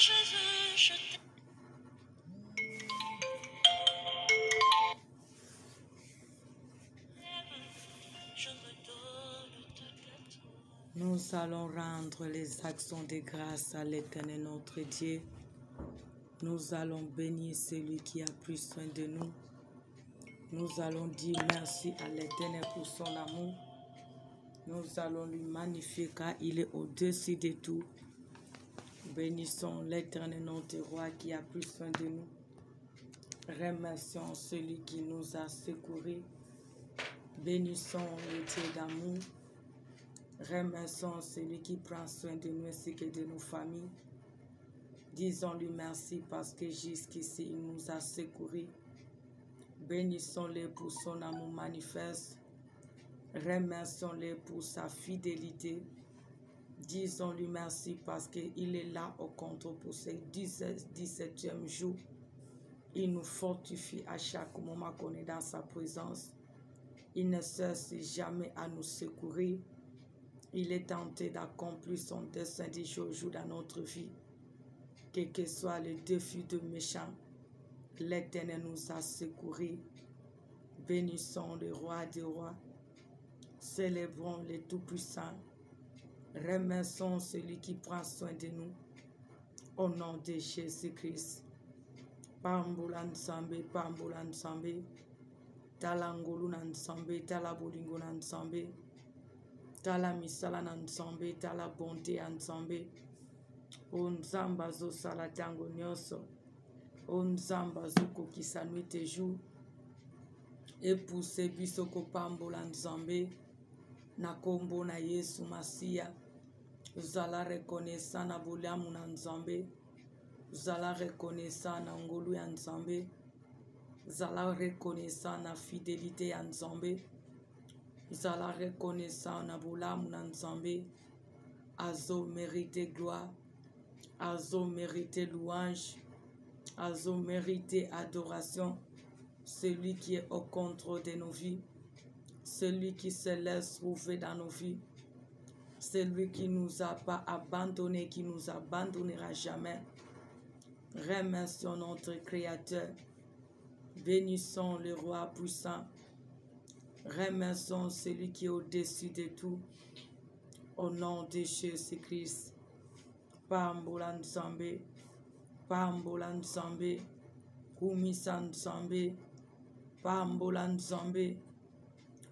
Jésus, je t'aime. Je me donne toute à toi. Nous allons rendre les actions de grâce à l'Éternel notre Dieu. Nous allons bénir celui qui a pris soin de nous. Nous allons dire merci à l'Éternel pour son amour. Nous allons lui magnifier car il est au-dessus de tout. Bénissons l'Éternel notre roi qui a pris soin de nous. Remercions celui qui nous a secourus. Bénissons le Dieu d'amour. Remercions celui qui prend soin de nous ainsi que de nos familles. Disons-lui merci parce que jusqu'ici il nous a secourus. Bénissons-le pour son amour manifeste. Remercions-le pour sa fidélité. Disons-lui merci parce qu'il est là au contrôle pour ce 17e jour. Il nous fortifie à chaque moment qu'on est dans sa présence. Il ne cesse jamais à nous secourir. Il est tenté d'accomplir son dessein du jour au jour dans notre vie. Quel que soit le défi de méchant, l'Éternel nous a secourus. Bénissons le roi des rois. Célébrons le Tout-Puissant. Remercions celui qui prend soin de nous. Au nom de Jésus-Christ. Pambola nzambe, pambola nzambe. Tala ngolu na nzambe, tala bolingo na nzambe. Tala misala na nzambe, tala bonté ya nzambe. O nzambe azosala ntango nyonso. O nzambe azokokisa nuit et jour. Epuse biso kopambola nzambe. Na kombo na Yesu Masiya. Zala reconnaissant na bolamu na nzambe. Zala reconnaissant na ngolu ya nzambe. Zala reconnaissant na fidélité ya nzambe. Zala reconnaissant na bolamu na nzambe. Azo mérité gloire. Azo mérité louange. Azo mérité adoration. Celui qui est au contrôle de nos vies. Celui qui se laisse trouver dans nos vies. Celui qui ne nous a pas abandonnés, qui nous abandonnera jamais. Remercions notre Créateur. Bénissons le roi puissant. Remercions celui qui est au-dessus de tout. Au nom de Jésus-Christ. Pambola nzambe. Pambola nzambe. Kumisa nzambe. Pambola nzambe.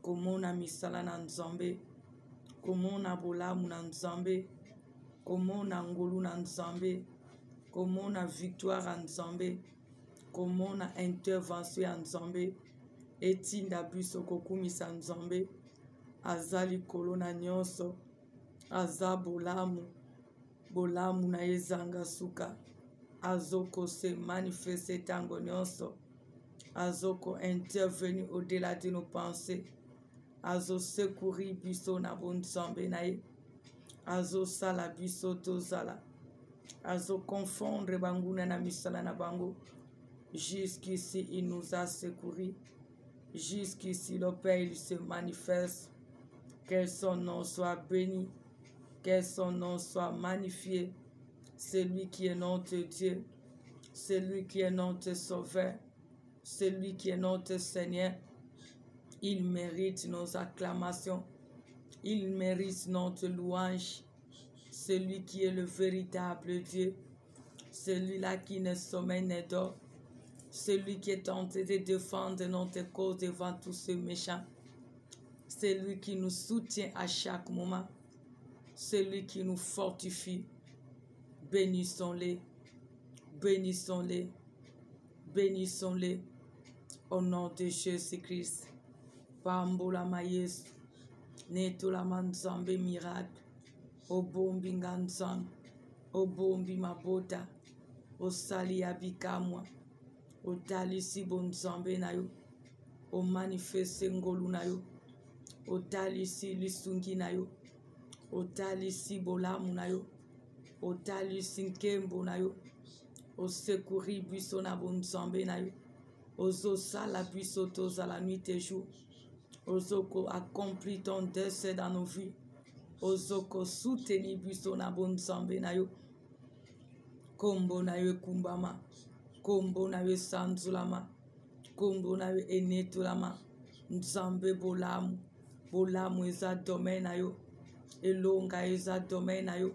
Komona misala na nzambe. Komona bolamu na nzambe. Komona ngolu na nzambe. Komona victoire ya nzambe. Komona intervention ya nzambe. Etinda biso kokumisa nzambe. Aza likolo na nyonso. Aza bolamu. Bolamu na ezanga suka. Azoko se manifeste tango nyonso. Azoko intervenir au-delà de nos pensées. Azo secourir biso na bon nzambe na ye. Azo sala biso tozala. Azo confondre banguna na misala na bango. Jusqu'ici il nous a secourus. Jusqu'ici le Père il se manifeste. Que son nom soit béni. Que son nom soit magnifié. Celui qui est notre Dieu. Celui qui est notre Sauveur. Celui qui est notre Seigneur. Il mérite nos acclamations. Il mérite notre louange. Celui qui est le véritable Dieu. Celui-là qui ne sommeille ne dort. Celui qui est tenté de défendre notre cause devant tous ces méchants. Celui qui nous soutient à chaque moment. Celui qui nous fortifie. Bénissons-les. Bénissons-les. Bénissons-les. Au nom de Jésus-Christ. Pambola mayesu. Netola manzambe miracle. Obombi nganzambe. Obombi mabota. Osali abikamwa. Otalisi bonzambe na yo. O manifeste ngolu na yo. Otalisi lisungi na yo. Otalisi bolamu na yo. Otalisi nkembo na yo. Osekuri biso na bonzambe na yo. Ozo sala biso toza la nuit et jour. Ozoko accomplit ton dessein dans nos vies. Ozoko soutenir biso na bonzambe na yo. Kombo na yo kumbama. Kombo na yo sanzulama. Kombo na yo enetulama. Nzambe bolamu. Bolamu eza domaine na yo. Elonga eza domaine na yo.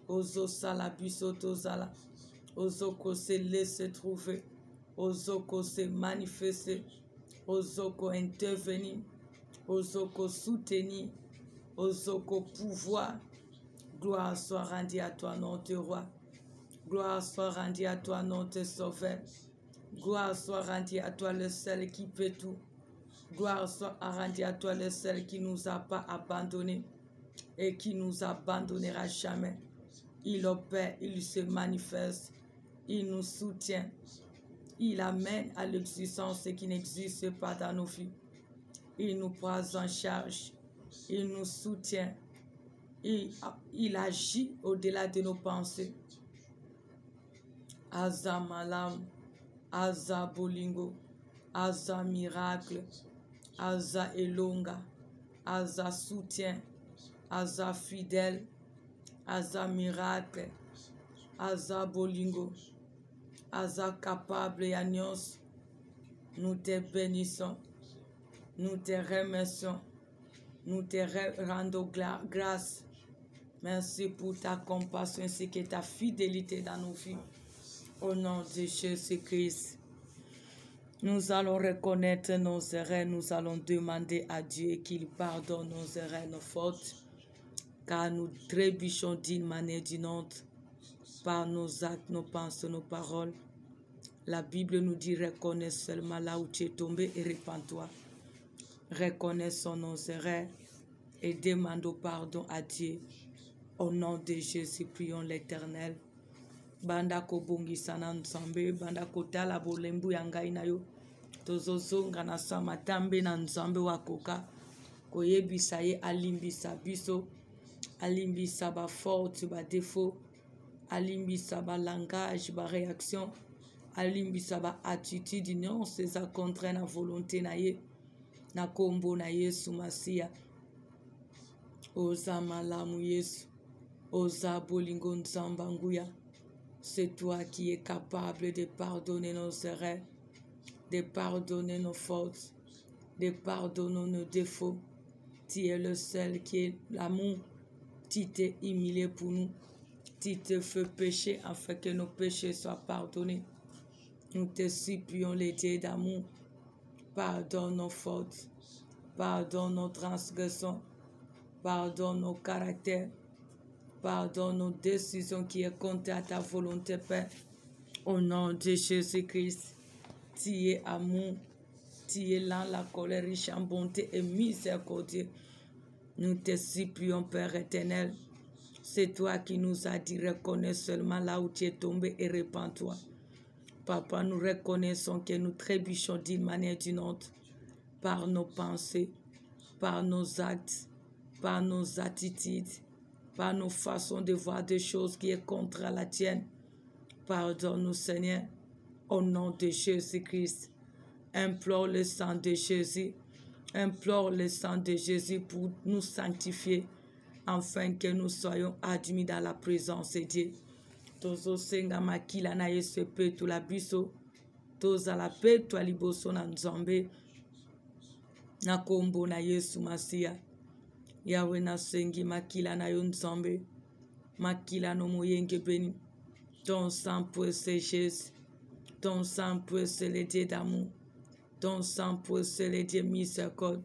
Ozo sala biso tozala. Ozoko se laisser trouver. Ozoko se manifester. Ozoko intervenir. Ozoko soutenir. Ozoko pouvoir. Gloire soit rendue à toi, notre roi. Gloire soit rendue à toi, notre sauveur. Gloire soit rendue à toi, le seul qui peut tout. Gloire soit rendue à toi, le seul qui ne nous a pas abandonnés et qui nous abandonnera jamais. Il opère, il se manifeste, il nous soutient. Il amène à l'existence ce qui n'existe pas dans nos vies. Il nous prend en charge, il nous soutient. Il agit au-delà de nos pensées. Aza malam, Aza bolingo, Aza miracle, Aza elonga, Aza soutien, Aza fidèle, Aza miracle, Aza bolingo, Aza capable et agnos. Nous te bénissons, nous te remercions, nous te rendons grâce. Merci pour ta compassion ainsi que ta fidélité dans nos vies. Au nom de Jésus-Christ, nous allons reconnaître nos erreurs. Nous allons demander à Dieu qu'il pardonne nos erreurs, nos fautes, car nous trébuchons d'une manière ou d'une autre par nos actes, nos pensées, nos paroles. La Bible nous dit reconnais seulement là où tu es tombé et répands-toi. Reconnaissons nos erreurs et demandons pardon à Dieu. Au nom de Jésus, prions l'Éternel. Banda ko bongisa na nzambe, banda ko tala bolembu ya ngai na yo. Tozozonga na samatambe na nzambe wakoka. Koyebisa ye alimbisa biso, alimbisa ba faute, ba défaut, alimbisa ba langage, ba réaction, alimbisa ba attitude non, c'est ça contre na volonté na ye. Na kombo na Yesu Masia. Oza malamu Yesu. Oza bolingo nzamba nguya. C'est toi qui es capable de pardonner nos erreurs, de pardonner nos fautes, de pardonner nos défauts. Tu es le seul qui est l'amour. Tu t'es humilié pour nous. Tu te fais pécher afin que nos péchés soient pardonnés. Nous te supplions les dieux d'amour. Pardonne nos fautes. Pardonne nos transgressions. Pardonne nos caractères. Pardonne nos décisions qui est contre à ta volonté, Père. Au nom de Jésus-Christ, tu es amour, tu es lent, la colère riche en bonté et miséricorde. Nous te supplions, Père éternel. C'est toi qui nous as dit, reconnais seulement là où tu es tombé et répands-toi. Papa, nous reconnaissons que nous trébuchons d'une manière ou d'une autre par nos pensées, par nos actes, par nos attitudes, par nos façons de voir des choses qui est contre la tienne. Pardonne-nous, Seigneur, au nom de Jésus-Christ. Implore le sang de Jésus. Implore le sang de Jésus pour nous sanctifier, afin que nous soyons admis dans la présence de Dieu. Tozo senga makila na Yesu petu la biso. Toza la petu aliboso na nzambe. Na kombo na Yesu Masia. Yahweh na sengi makila na yo nzambe. Makila no moyenge beni. Ton sang précieux Jésus. Ton sang précieux le Dieu d'amour. Ton sang précieux le Dieu miséricorde.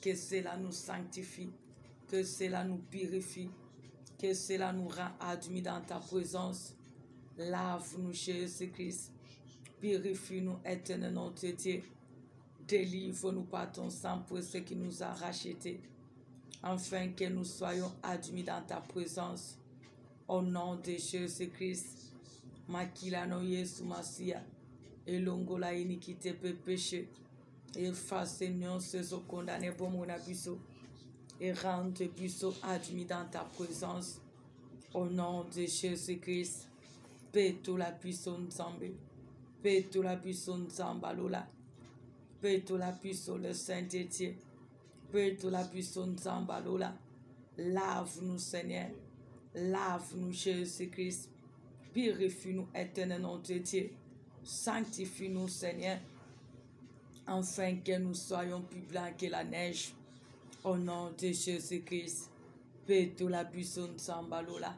Que cela nous sanctifie. Que cela nous purifie. Que cela nous rend admis dans ta présence. Lave-nous, Jésus-Christ. Purifie-nous, éternel notre Dieu. Délivre-nous par ton sang précieux qui nous a rachetés, afin que nous soyons admis dans ta présence. Au nom de Jésus-Christ, Makila no Yesu Masia, elongola iniquité pe péché, efface nyonso zo condamné pour mon abisso, et rende biso admis dans ta présence. Au nom de Jésus-Christ, peto la puissance nzambe, peto la puissance nzambalola, peto la puissance le Saint-Dieu. Peto la puissance nzambalola. Lave-nous, Seigneur. Lave-nous, Jésus-Christ. Purifie-nous, éternel nom de Dieu. Sanctifie-nous, Seigneur, afin que nous soyons plus blancs que la neige. Au nom de Jésus-Christ. Pétou la buisson Sambalola.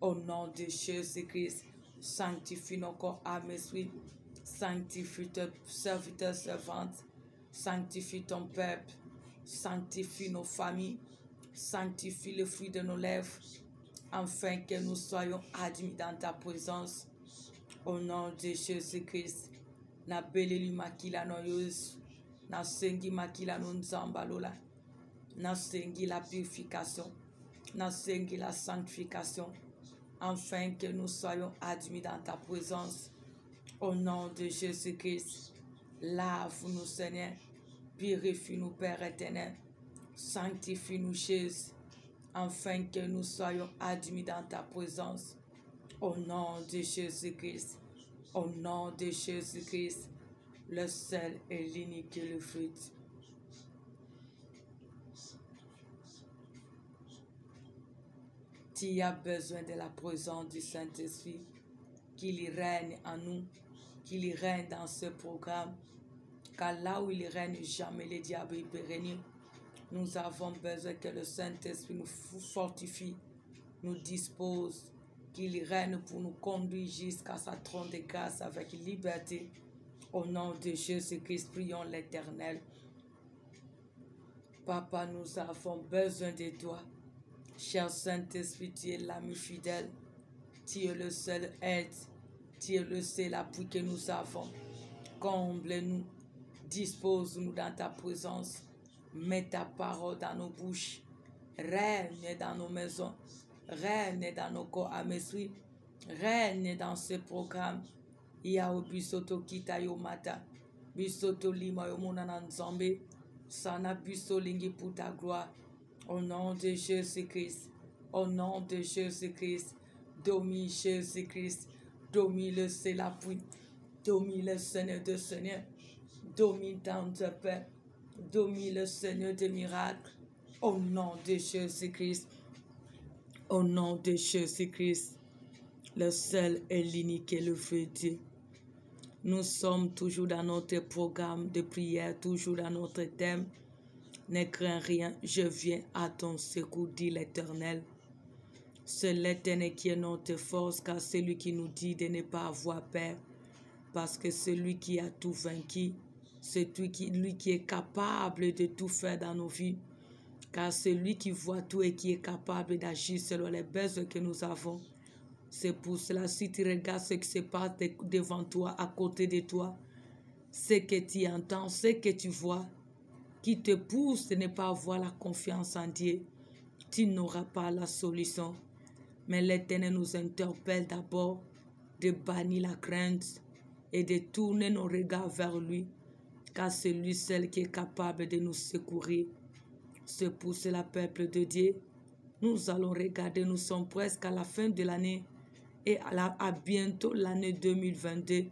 Au nom de Jésus-Christ. Sanctifie nos corps, âme, esprit. Sanctifie tes serviteurs, servantes. Sanctifie ton peuple. Sanctifie nos familles. Sanctifie le fruit de nos lèvres. Afin que nous soyons admis dans ta présence. Au nom de Jésus-Christ. Na beleli makila no yus. Na sengi makila no nzambalola. Na sengi la purification. Na sengi la sanctification. Afin que nous soyons admis dans ta présence. Au nom de Jésus-Christ. Lave-nous, Seigneur. Purifie-nous, Père éternel. Sanctifie-nous, Jésus. Afin que nous soyons admis dans ta présence. Au nom de Jésus-Christ. Au nom de Jésus-Christ. Le seul et l'unique et le fruit. Tu as besoin de la présence du Saint-Esprit, qu'il règne en nous, qu'il règne dans ce programme, car là où il règne, jamais le diable ne peut régner. Nous avons besoin que le Saint-Esprit nous fortifie, nous dispose, qu'il règne pour nous conduire jusqu'à sa trône de grâce avec liberté. Au nom de Jésus-Christ, prions l'Éternel. Papa, nous avons besoin de toi. Cher Saint-Esprit, tu es l'ami fidèle, tu es le seul aide, tu es le seul appui que nous avons. Comble-nous, dispose-nous dans ta présence, mets ta parole dans nos bouches, règne dans nos maisons, règne dans nos corps à esprit, règne dans ce programme. Yao bisoto kita yo mata, bisoto lima yo monana nzambe, sana biso lingi pour ta gloire. Au nom de Jésus-Christ, au nom de Jésus-Christ, domine Jésus-Christ, domine le seul appui, domine le Seigneur de Seigneur, domine dans ta paix, domine le Seigneur des miracles, au nom de Jésus-Christ, au nom de Jésus-Christ, le seul et l'unique et le vrai Dieu. Nous sommes toujours dans notre programme de prière, toujours dans notre thème. Ne crains rien, je viens à ton secours, dit l'Éternel. C'est l'Éternel qui est notre force, car c'est lui qui nous dit de ne pas avoir peur, parce que c'est lui qui a tout vaincu, c'est lui qui est capable de tout faire dans nos vies, car c'est lui qui voit tout et qui est capable d'agir selon les besoins que nous avons. C'est pour cela, si tu regardes ce qui se passe devant toi, à côté de toi, ce que tu entends, ce que tu vois, qui te pousse de ne pas avoir la confiance en Dieu, tu n'auras pas la solution. Mais l'Éternel nous interpelle d'abord de bannir la crainte et de tourner nos regards vers lui, car c'est lui seul qui est capable de nous secourir. C'est pour cela, peuple de Dieu, nous allons regarder, nous sommes presque à la fin de l'année et à bientôt l'année 2022.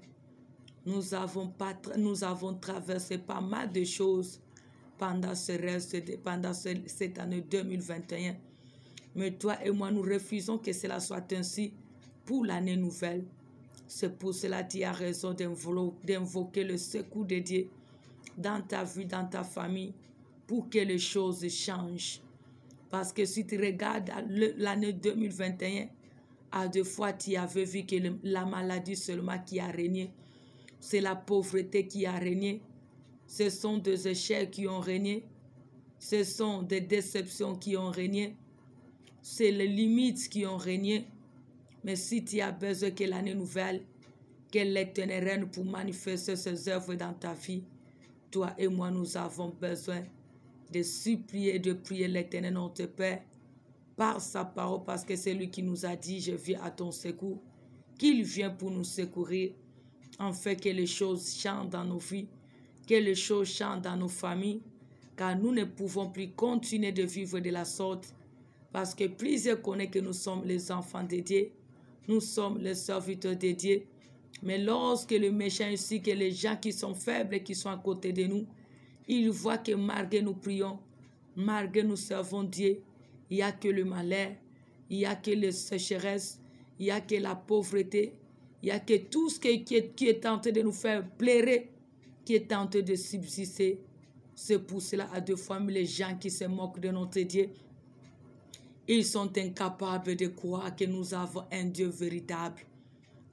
Nous avons traversé pas mal de choses pendant cette année 2021. Mais toi et moi, nous refusons que cela soit ainsi pour l'année nouvelle. C'est pour cela que tu as raison d'invoquer le secours de Dieu dans ta vie, dans ta famille, pour que les choses changent. Parce que si tu regardes l'année 2021, à deux fois tu avais vu que la maladie seulement qui a régné, c'est la pauvreté qui a régné. Ce sont des échecs qui ont régné. Ce sont des déceptions qui ont régné. C'est les limites qui ont régné. Mais si tu as besoin que l'année nouvelle, que l'Éternel règne pour manifester ses œuvres dans ta vie, toi et moi, nous avons besoin de supplier, de prier l'Éternel notre Père par sa parole, parce que c'est lui qui nous a dit, je viens à ton secours, qu'il vient pour nous secourir, afin que les choses changent dans nos vies, que les choses changent dans nos familles, car nous ne pouvons plus continuer de vivre de la sorte, parce que plusieurs connaissent que nous sommes les enfants de Dieu, nous sommes les serviteurs de Dieu, mais lorsque le méchant ici, que les gens qui sont faibles, qui sont à côté de nous, ils voient que malgré nous prions, malgré nous servons Dieu, il n'y a que le malheur, il n'y a que les sécheresses, il n'y a que la pauvreté, il n'y a que tout ce qui est tenté de nous faire pleurer, qui est tenté de subsister. C'est pour cela, à 2 fois, les gens qui se moquent de notre Dieu, ils sont incapables de croire que nous avons un Dieu véritable,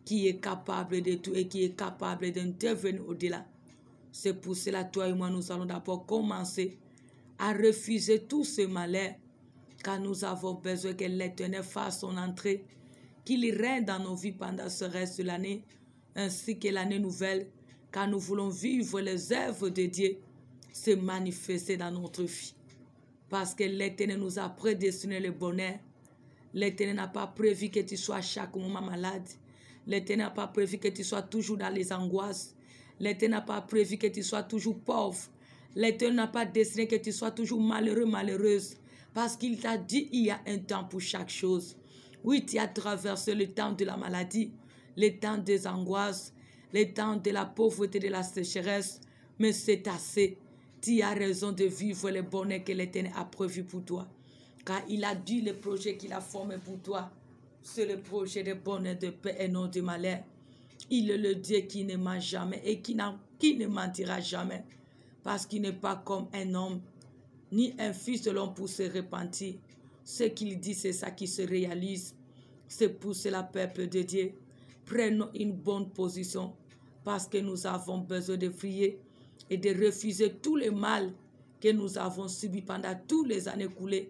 qui est capable de tout et qui est capable d'intervenir au-delà. C'est pour cela, toi et moi, nous allons d'abord commencer à refuser tout ce malheur, car nous avons besoin que l'Éternel fasse son entrée, qu'il règne dans nos vies pendant ce reste de l'année, ainsi que l'année nouvelle, car nous voulons vivre les œuvres de Dieu se manifester dans notre vie. Parce que l'Éternel nous a prédestiné le bonheur. L'Éternel n'a pas prévu que tu sois chaque moment malade. L'Éternel n'a pas prévu que tu sois toujours dans les angoisses. L'Éternel n'a pas prévu que tu sois toujours pauvre. L'Éternel n'a pas destiné que tu sois toujours malheureux, malheureuse. Parce qu'il t'a dit il y a un temps pour chaque chose. Oui, tu as traversé le temps de la maladie, le temps des angoisses, le temps de la pauvreté, de la sécheresse. Mais c'est assez. Tu as raison de vivre le bonheur que l'Éternel a prévu pour toi. Car il a dit le projet qu'il a formé pour toi. C'est le projet de bonheur, de paix et non de malheur. Il est le Dieu qui ne ment jamais et qui ne mentira jamais. Parce qu'il n'est pas comme un homme, ni un fils de l'homme pour se repentir. Ce qu'il dit, c'est ça qui se réalise. C'est pour cela, peuple de Dieu, prenons une bonne position. Parce que nous avons besoin de prier et de refuser tout le mal que nous avons subi pendant toutes les années coulées,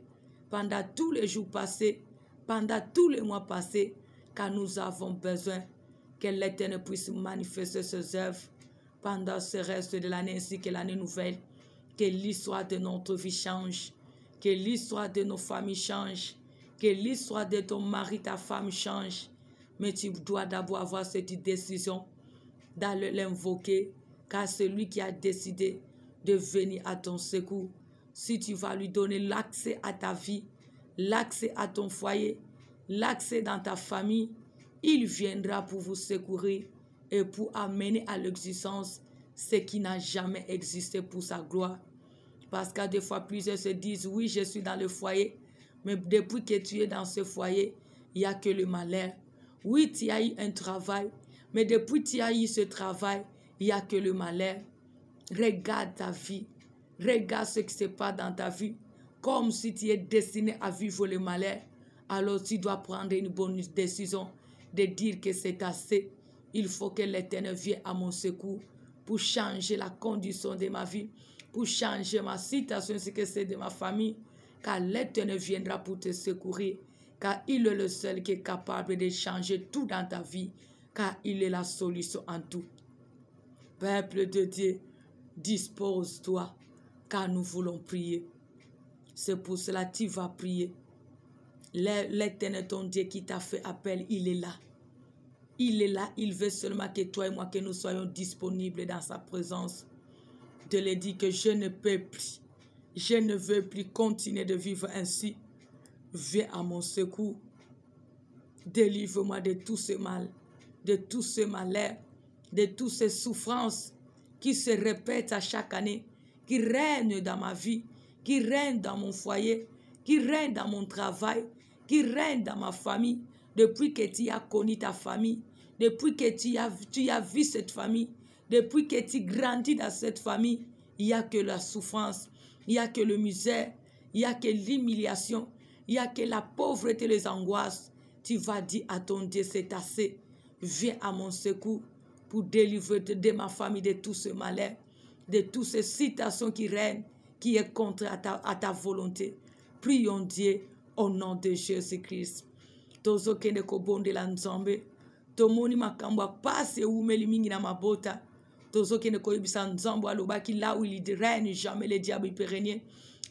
pendant tous les jours passés, pendant tous les mois passés, car nous avons besoin que l'Éternel puisse manifester ses œuvres pendant ce reste de l'année ainsi que l'année nouvelle, que l'histoire de notre vie change, que l'histoire de nos familles change, que l'histoire de ton mari, ta femme change. Mais tu dois d'abord avoir cette décision d'aller l'invoquer, car c'est lui qui a décidé de venir à ton secours. Si tu vas lui donner l'accès à ta vie, l'accès à ton foyer, l'accès dans ta famille, il viendra pour vous secourir et pour amener à l'existence ce qui n'a jamais existé pour sa gloire. Parce qu'à des fois, plusieurs se disent, oui, je suis dans le foyer, mais depuis que tu es dans ce foyer, il n'y a que le malheur. Oui, tu as eu un travail, mais depuis que tu as eu ce travail, il n'y a que le malheur. Regarde ta vie. Regarde ce qui se passe dans ta vie. Comme si tu es destiné à vivre le malheur. Alors tu dois prendre une bonne décision de dire que c'est assez. Il faut que l'Éternel vienne à mon secours pour changer la condition de ma vie, pour changer ma situation, ce que c'est de ma famille. Car l'Éternel viendra pour te secourir. Car il est le seul qui est capable de changer tout dans ta vie. Car il est la solution en tout. Peuple de Dieu, dispose-toi, car nous voulons prier. C'est pour cela que tu vas prier. L'Éternel, ton Dieu qui t'a fait appel, il est là. Il est là, il veut seulement que toi et moi, que nous soyons disponibles dans sa présence. De lui dire que je ne peux plus, je ne veux plus continuer de vivre ainsi. Viens à mon secours. Délivre-moi de tout ce mal, de tout ce malheur, de toutes ces souffrances qui se répètent à chaque année, qui règnent dans ma vie, qui règnent dans mon foyer, qui règnent dans mon travail, qui règnent dans ma famille. Depuis que tu as connu ta famille, depuis que tu as vu cette famille, depuis que tu grandis dans cette famille, il n'y a que la souffrance, il n'y a que le misère, il n'y a que l'humiliation, il n'y a que la pauvreté, les angoisses. Tu vas dire à ton Dieu, c'est assez. Viens à mon secours pour délivrer de ma famille de tout ce malheur, de toutes ces situations qui règnent, qui est contre à ta volonté. Prions Dieu au nom de Jésus-Christ. Tozo kende ko bonde la nzambe. Tomoni makambo apase umeli mingi na mabota. Tozo kende ko yebisa nzambo alobaki là où il règne, jamais le diable peut régner.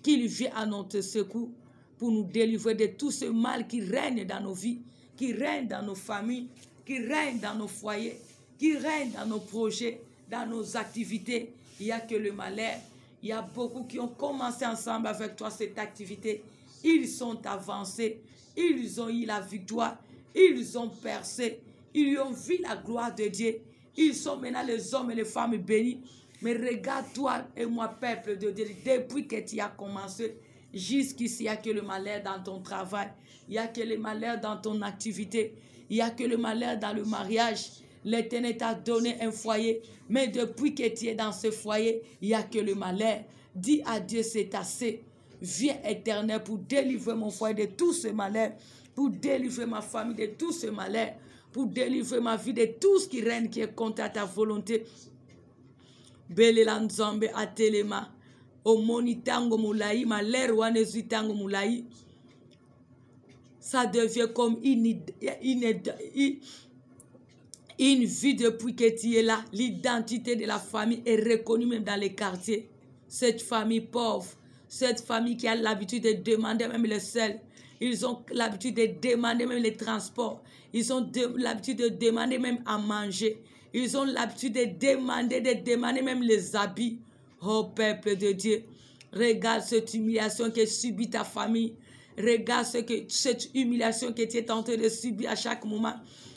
Qu'il vienne à notre secours pour nous délivrer de tout ce mal qui règne dans nos vies, qui règne dans nos familles, qui règne dans nos foyers, qui règne dans nos projets, dans nos activités. Il n'y a que le malheur. Il y a beaucoup qui ont commencé ensemble avec toi cette activité. Ils sont avancés. Ils ont eu la victoire. Ils ont percé. Ils ont vu la gloire de Dieu. Ils sont maintenant les hommes et les femmes bénis. Mais regarde toi et moi, peuple de Dieu, depuis que tu as commencé, jusqu'ici, il n'y a que le malheur dans ton travail. Il n'y a que le malheur dans ton activité. Il Il n'y a que le malheur dans le mariage. L'Éternel t'a donné un foyer, mais depuis que tu es dans ce foyer, il n'y a que le malheur. Dis à Dieu, c'est assez. Viens, Éternel, pour délivrer mon foyer de tout ce malheur, pour délivrer ma famille de tout ce malheur, pour délivrer ma vie de tout ce qui règne, qui est contre ta volonté. Belelan Nzambe atelema. Omoni tango moulaï, malheur wanezu tango moulaï. Ça devient comme une vie depuis que tu es là. L'identité de la famille est reconnue même dans les quartiers. Cette famille pauvre, cette famille qui a l'habitude de demander même le sel. Ils ont l'habitude de demander même les transports. Ils ont l'habitude de demander même à manger. Ils ont l'habitude de demander même les habits. Oh peuple de Dieu, regarde cette humiliation que subit ta famille. Regarde cette humiliation que tu es en train de subir à chaque moment.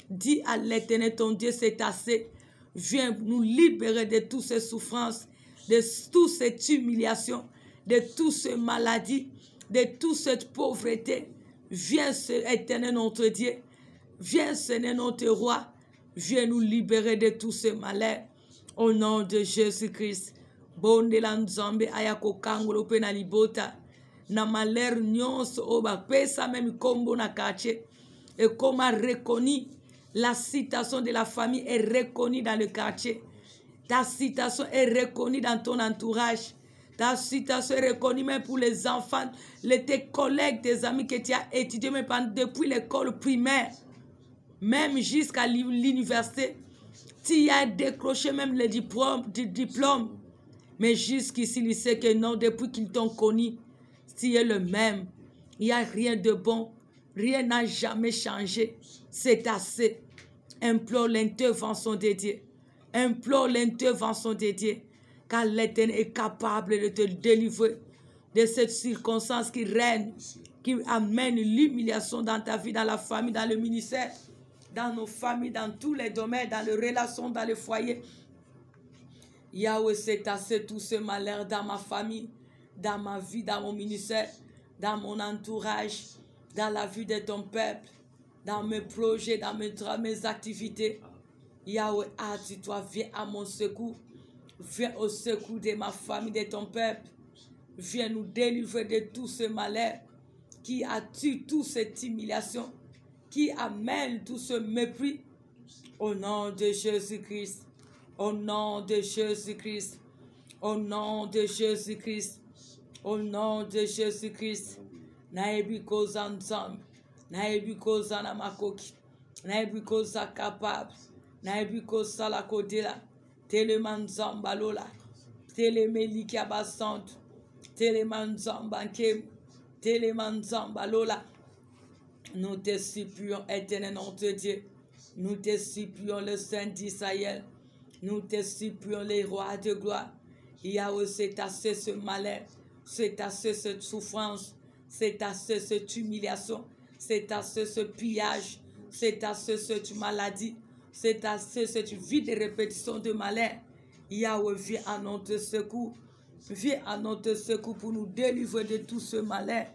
Dis à l'Éternel, ton Dieu, c'est assez. Viens nous libérer de toutes ces souffrances, de toute cette humiliation, de toutes ces maladies, de toute cette pauvreté. Viens, Éternel, notre Dieu. Viens, Seigneur, notre roi. Viens nous libérer de tous ces malheurs. Au nom de Jésus-Christ. Bonde la Nzambe ayako kangolo pe na libota. Na malheur nyonso oba pesa même kombo na quartier. Et comme a reconnu, la citation de la famille est reconnue dans le quartier. Ta citation est reconnue dans ton entourage. Ta citation est reconnue même pour les enfants, tes collègues, tes amis que tu as étudiés même depuis l'école primaire, même jusqu'à l'université. Tu as décroché même le diplôme. Mais jusqu'ici, il sait que non, depuis qu'ils t'ont connu, tu es le même. Il n'y a rien de bon. Rien n'a jamais changé. C'est assez. Implore l'intervention de Dieu. Implore l'intervention de Dieu. Car l'Éternel est capable de te délivrer de cette circonstance qui règne, qui amène l'humiliation dans ta vie, dans la famille, dans le ministère, dans nos familles, dans tous les domaines, dans les relations, dans le foyer. Yahweh, c'est assez tout ce malheur dans ma famille, dans ma vie, dans mon ministère, dans mon entourage, dans la vie de ton peuple, dans mes projets, dans mes activités. Yahweh, dis-toi, viens à mon secours. Viens au secours de ma famille, de ton peuple. Viens nous délivrer de tout ce malheur qui attire toute cette humiliation, qui amène tout ce mépris. Au nom de Jésus-Christ. Au nom de Jésus-Christ. Au nom de Jésus-Christ. Au nom de Jésus-Christ. Naebi koza nzambe. Naebi koza na makoki. Naebi koza capable. Naebi koza la kodela. Teleman nzamba lola. Telemeli kiabasante. Teleman nzamba nkem. Teleman nzamba lola. Nous te supplions, éternel notre Dieu. Nous te supplions le Saint d'Israël. Nous te supplions les rois de gloire. Yahweh, c'est assez ce malheur. C'est assez cette souffrance. C'est assez cette humiliation. C'est assez ce pillage. C'est assez cette maladie. C'est assez cette vie de répétition de malheur. Yahweh, viens à notre secours. Viens à notre secours pour nous délivrer de tout ce malheur.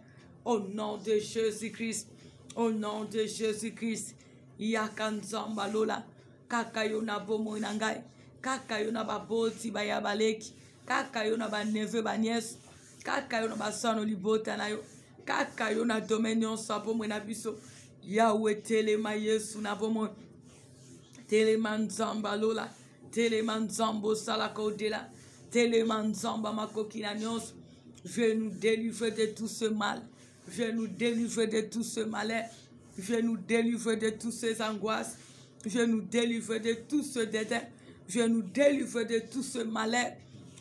Au nom de Jésus-Christ. Au nom de Jésus-Christ. Yakanzamba lola. Kakayo na bomo inangai. Kakayo na baboti bayabaleki. Kakayo na baneve banyes. Kakayo na basano libota na yo. Kakayo na dominion sa bomo na biso. Yahweh telema Yesu na bomo. Telemanzamba lola. Telemanzambo salakodela. Telemanzamba makokina nyos. Viens nous délivrer de tout ce mal. Viens nous délivrer de tout ce malheur. Viens nous délivrer de toutes ces angoisses. Viens nous délivrer de tout ce dédain. Viens nous délivrer de tout ce malheur.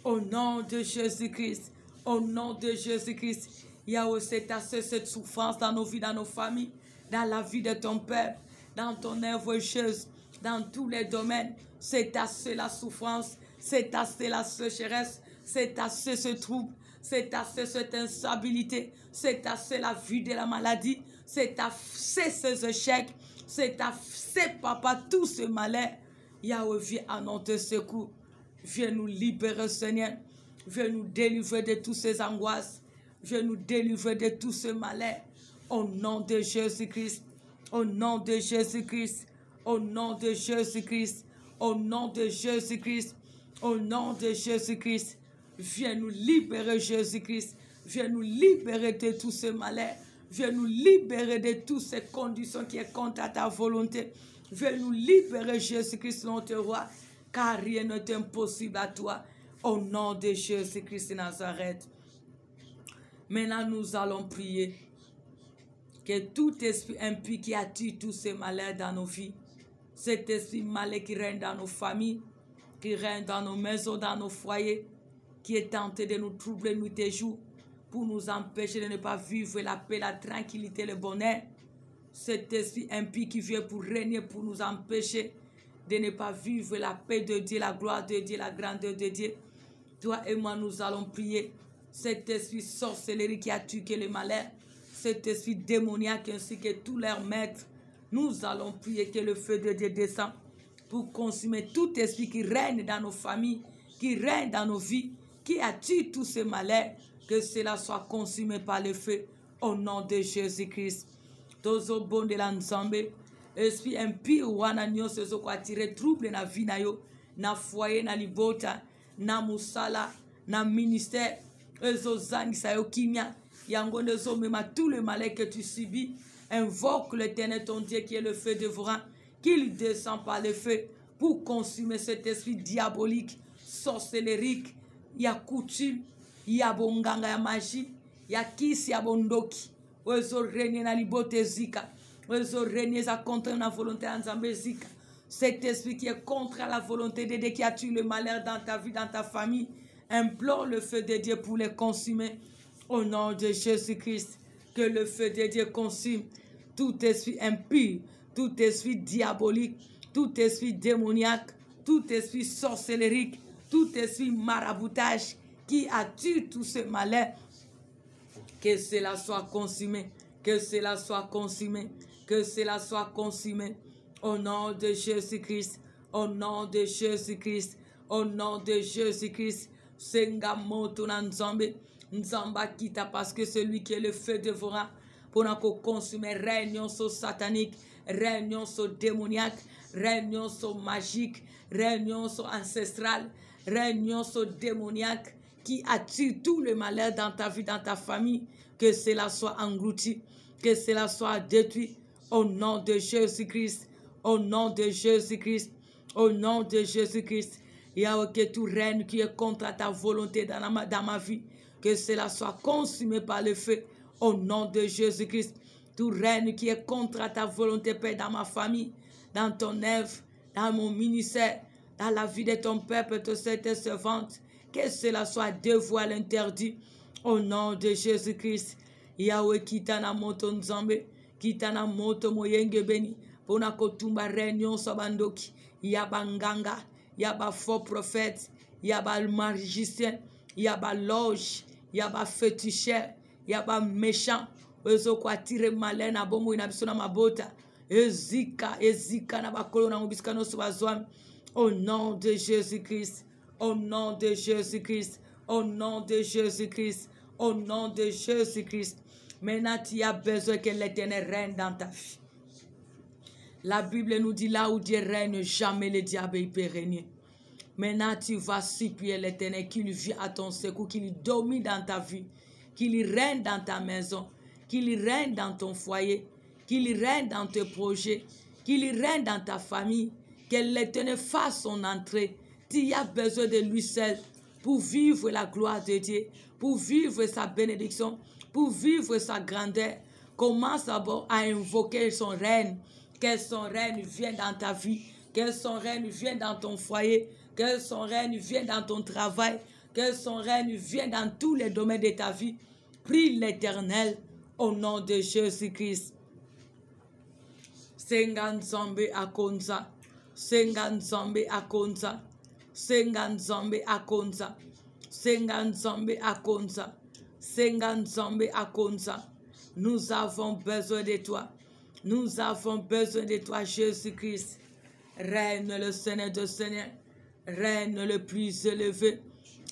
Au nom de Jésus-Christ. Au nom de Jésus-Christ. Yahweh, c'est assez cette souffrance dans nos vies, dans nos familles, dans la vie de ton peuple, dans ton œuvre religieuse, dans tous les domaines. C'est assez la souffrance. C'est assez la sécheresse. C'est assez ce trouble. C'est assez cette instabilité. C'est assez la vie de la maladie. C'est assez ces échecs. C'est assez, papa, tout ce malheur. Yahweh, viens à notre secours. Viens nous libérer, Seigneur. Viens nous délivrer de toutes ces angoisses. Viens nous délivrer de tout ce malheur. Au nom de Jésus-Christ. Au nom de Jésus-Christ. Au nom de Jésus-Christ. Au nom de Jésus-Christ. Au nom de Jésus-Christ. Viens nous libérer, Jésus-Christ. Viens nous libérer de tous ces malheurs. Viens nous libérer de toutes ces conditions qui sont contre ta volonté. Viens nous libérer, Jésus-Christ, notre roi. Car rien n'est impossible à toi. Au nom de Jésus-Christ de Nazareth. Maintenant, nous allons prier. Que tout esprit impie qui attire tous ces malheurs dans nos vies, cet esprit malais qui règne dans nos familles, qui règne dans nos maisons, dans nos foyers, qui est tenté de nous troubler nuit et jour, pour nous empêcher de ne pas vivre la paix, la tranquillité, le bonheur. Cet esprit impie qui vient pour régner, pour nous empêcher de ne pas vivre la paix de Dieu, la gloire de Dieu, la grandeur de Dieu. Toi et moi, nous allons prier. Cet esprit sorcellerie qui a tué le malheur, cet esprit démoniaque ainsi que tous leurs maîtres, nous allons prier que le feu de Dieu descende pour consumer tout esprit qui règne dans nos familles, qui règne dans nos vies, qui attire tous ces malheurs, que cela soit consumé par le feu au nom de Jésus-Christ. Tozo bon de l'ensemble, esprit impie wana nyonso zo kwa attirer trouble na vie na yo, na foyer, na libota, na musala, na ministère, ezo zangisa yo kimia. Yango nezo mema tout le malheur que tu subis, invoque l'Éternel ton Dieu qui est le feu dévorant, qu'il descend par le feu pour consumer cet esprit diabolique, sorcellerique. Il y a coutume, il y a bonganga ya magie, il y a kisi ya bondoki. Ozo régner na libote zika, ozo régner sa contre la volonté en zika. Cet esprit qui est contre la volonté de Dieu, qui a tué le malheur dans ta vie, dans ta famille, implore le feu de Dieu pour les consumer. Au nom de Jésus-Christ, que le feu de Dieu consume tout esprit impur, tout esprit diabolique, tout esprit démoniaque, tout esprit sorcellerique, tout esprit maraboutage qui attire tout ce malheur. Que cela soit consumé, que cela soit consumé, que cela soit consumé. Au nom de Jésus-Christ, au nom de Jésus-Christ, au nom de Jésus-Christ, Senga moto na nzambe. Nzamba kita parce que celui qui est le feu dévorant pour nous consumer réunion so satanique, réunion so démoniaque, réunion so magique, réunion so ancestrale, réunion so démoniaque qui attire tout le malheur dans ta vie, dans ta famille, que cela soit englouti, que cela soit détruit au nom de Jésus-Christ, au nom de Jésus-Christ, au nom de Jésus-Christ. Il y a que tout règne qui est contre ta volonté dans ma vie, que cela soit consumé par le feu au nom de Jésus-Christ. Tout règne qui est contre ta volonté, Père, dans ma famille, dans ton œuvre, dans mon ministère, dans la vie de ton peuple, de cette servante, que cela soit dévoilé, interdit au nom de Jésus-Christ. Yahweh kitana moto nzambe, kitana moto moyenge beni, pona kotumba réunion sabandoki, yaba nganga, yaba faux prophète, yaba magicien, yaba loge, yaba féticheur, yaba méchant, ezo kwa tire malin na bomo inabisona mabota, ezika na bakolo na mubisika no subazwami, au nom de Jésus-Christ, au nom de Jésus-Christ, au nom de Jésus-Christ, au nom de Jésus-Christ. Maintenant, tu as besoin que l'Éternel règne dans ta vie. La Bible nous dit là où Dieu règne, jamais le diable ne peut régner. Maintenant, tu vas supplier l'Éternel qu'il vienne à ton secours, qu'il domine dans ta vie, qu'il règne dans ta maison, qu'il règne dans ton foyer, qu'il règne dans tes projets, qu'il règne dans ta famille, que l'Éternel fasse son entrée. Tu as besoin de lui seul pour vivre la gloire de Dieu, pour vivre sa bénédiction, pour vivre sa grandeur. Commence d'abord à invoquer son règne. Que son règne vienne dans ta vie, que son règne vienne dans ton foyer, que son règne vienne dans ton travail, que son règne vienne dans tous les domaines de ta vie. Prie l'Éternel au nom de Jésus-Christ. Sengan Zombe Akonza, Sengan Zombe Akonza, Sengan Zombe Akonza, Sengan Zombe Akonza, Sengan Zombe Akonza. Nous avons besoin de toi. Nous avons besoin de toi, Jésus-Christ. Règne le Seigneur de Seigneur. Règne le plus élevé.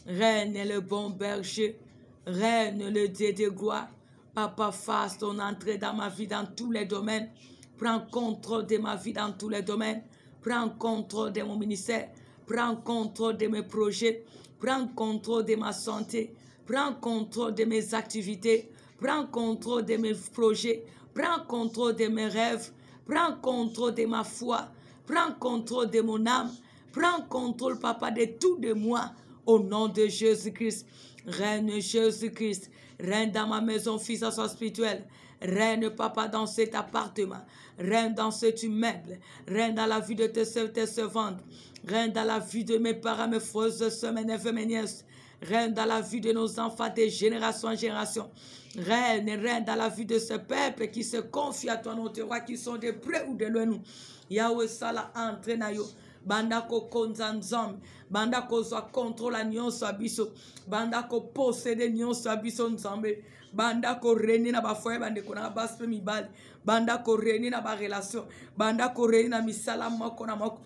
Règne le bon berger. Règne le Dieu de gloire. Papa, fasse ton entrée dans ma vie, dans tous les domaines. Prends contrôle de ma vie dans tous les domaines. Prends contrôle de mon ministère. Prends contrôle de mes projets. Prends contrôle de ma santé. Prends contrôle de mes activités. Prends contrôle de mes projets. Prends contrôle de mes rêves. Prends contrôle de ma foi. Prends contrôle de mon âme. Prends contrôle, Papa, de tout de moi. Au nom de Jésus-Christ. Règne Jésus-Christ. Règne dans ma maison, fils à soi spirituel. Règne, Papa, dans cet appartement. Règne dans cet immeuble. Règne dans la vie de tes servantes. Règne dans la vie de mes parents, mes frères et sœurs, mes neveux, mes nièces. Règne dans la vie de nos enfants de génération en génération. Règne dans la vie de ce peuple qui se confie à toi, notre roi, qui sont de près ou de loin nous. Yahweh Sala entre na yo. Banda ko konzanzam. Banda ko soit contrôle la nyonso abiso. Banda ko possède nyonso abiso nzambe. Banda ko reni na ba foye bande ko na baspe mi bal. Banda ko reni na ba relation. Banda ko reni na misala moko na moko.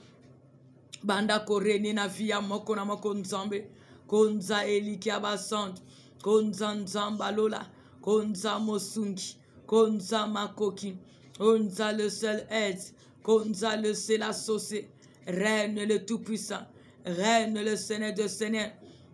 Banda ko reni na via moko na moko nzambe. Konza eliki abasante. Konza nzamba lola. Konza mosungi. Konza makoki. Konza le seul aide. Konza le seul associé. Règne le Tout-Puissant. Règne le Seigneur de Seigneur.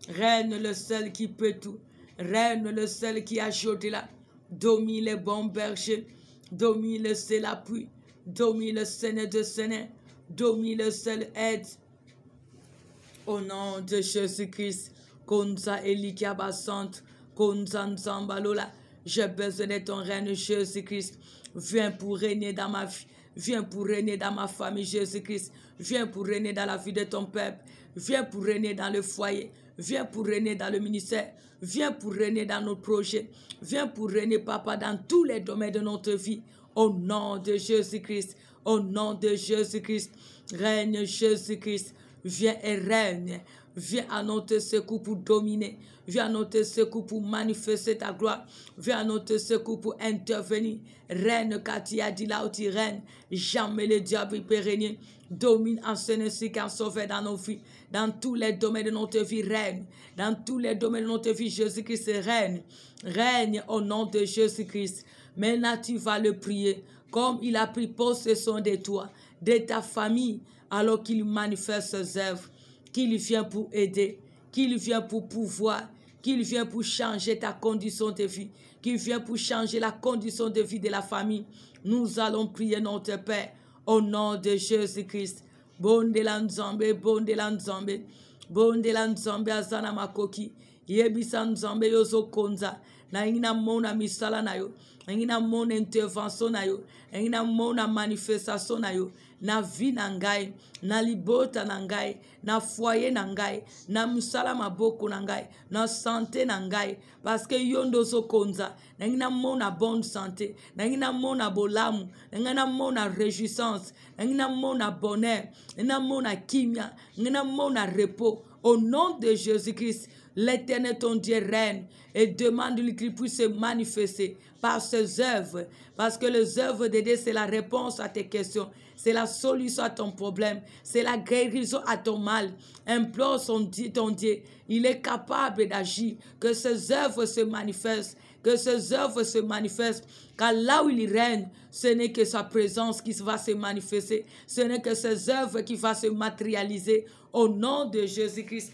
Règne le seul qui peut tout. Règne le seul qui a jeté là. Domine les bons bergers. Domine le seul appui. Domine le Seigneur de Seigneur. Domine le seul aide. Au nom de Jésus-Christ. Konza Elikia Basante. Konza Nzambalola. J'ai besoin de ton règne, Jésus-Christ. Viens pour régner dans ma vie. Viens pour régner dans ma famille, Jésus-Christ. Viens pour régner dans la vie de ton peuple. Viens pour régner dans le foyer. Viens pour régner dans le ministère. Viens pour régner dans nos projets. Viens pour régner, Papa, dans tous les domaines de notre vie. Au nom de Jésus-Christ. Au nom de Jésus-Christ. Règne, Jésus-Christ. Viens et règne. Viens à notre secours pour dominer. Viens à notre secours pour manifester ta gloire. Viens à notre secours pour intervenir. Règne, car tu as dit là où tu règnes. Jamais le diable peut régner. Domine en ce ainsi qu'en sauver dans nos vies. Dans tous les domaines de notre vie, règne. Dans tous les domaines de notre vie, Jésus-Christ règne. Règne au nom de Jésus-Christ. Maintenant, tu vas le prier. Comme il a pris possession de toi, de ta famille, alors qu'il manifeste ses œuvres. Qu'il vient pour aider, qu'il vient pour pouvoir, qu'il vient pour changer ta condition de vie, qu'il vient pour changer la condition de vie de la famille. Nous allons prier notre Père au nom de Jésus-Christ. Bonde la nzambe, bonde la nzambe, bonde la nzambe azana makoki, yebisa nzambe yozo konza, na ina mona misala na yo, na ina mona intervention na yo, na ina mona manifestation na yo, na vie na ngai, na libota na ngai, na foyer na ngai, na musala maboko na ngai, na santé na ngai, parce que yondo zo konza, na ina mona bonne santé, na ina mona bolamu, na ina mona réjouissance, na ina mona bonheur, na ina mona kimia, na ina mona repos. Au nom de Jésus-Christ, l'Éternel ton Dieu règne et demande-lui qu'il puisse se manifester par ses œuvres. Parce que les œuvres de Dieu, c'est la réponse à tes questions. C'est la solution à ton problème. C'est la guérison à ton mal. Implore ton Dieu. Il est capable d'agir. Que ses œuvres se manifestent. Que ses œuvres se manifestent. Car là où il règne, ce n'est que sa présence qui va se manifester. Ce n'est que ses œuvres qui vont se matérialiser. Au nom de Jésus-Christ.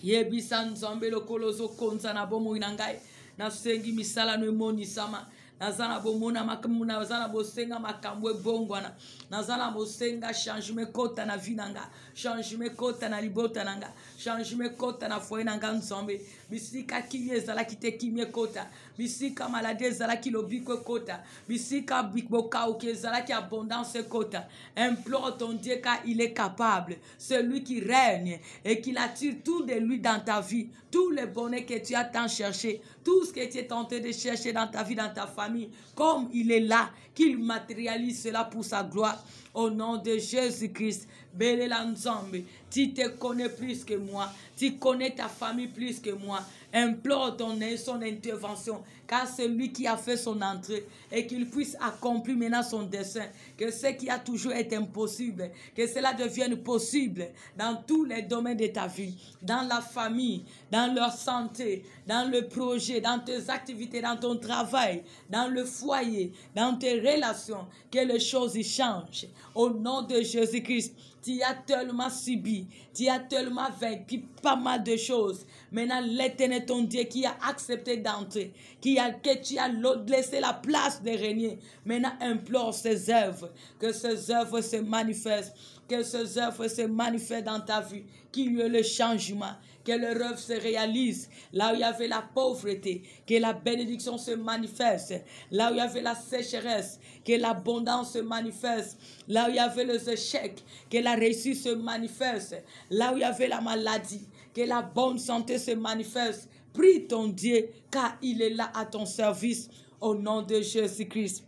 Yebisa nzambe lokolozo konza na bomo inangai. Na sengi misala no moni sama. Nazana bomona makamuna nazana bosenga makambwe bongwana. Nazana bosenga changement kota na vinanga. Changement kota na libota nanga. Changement kota na foye nanga nzambe. Bisika kimye zala kite kimye kota. Bisika maladie zala kilobiko kota. Bisika bikboka uke zala ki abondance kota. Implore ton Dieu car il est capable. Celui qui règne et qui attire tout de lui dans ta vie. Tout le bonheur que tu as tant cherché. Tout ce que tu es tenté de chercher dans ta vie, dans ta famille. Comme il est là, qu'il matérialise cela pour sa gloire. Au nom de Jésus-Christ, Belela Nzambe, tu te connais plus que moi. Tu connais ta famille plus que moi. Implore son intervention, car c'est lui qui a fait son entrée et qu'il puisse accomplir maintenant son dessein. Que ce qui a toujours été impossible, que cela devienne possible dans tous les domaines de ta vie, dans la famille, dans leur santé, dans le projet, dans tes activités, dans ton travail, dans le foyer, dans tes relations, que les choses y changent. Au nom de Jésus-Christ, tu as tellement subi, tu as tellement vécu pas mal de choses. Maintenant, l'Éternel, ton Dieu, qui a accepté d'entrer, que tu as laissé la place de régner. Maintenant, implore ses œuvres, que ses œuvres se manifestent, que ces œuvres se manifestent dans ta vie, qu'il y ait le changement, que le rêve se réalise. Là où il y avait la pauvreté, que la bénédiction se manifeste. Là où il y avait la sécheresse, que l'abondance se manifeste. Là où il y avait les échecs, que la réussite se manifeste. Là où il y avait la maladie, que la bonne santé se manifeste. Prie ton Dieu, car il est là à ton service, au nom de Jésus-Christ.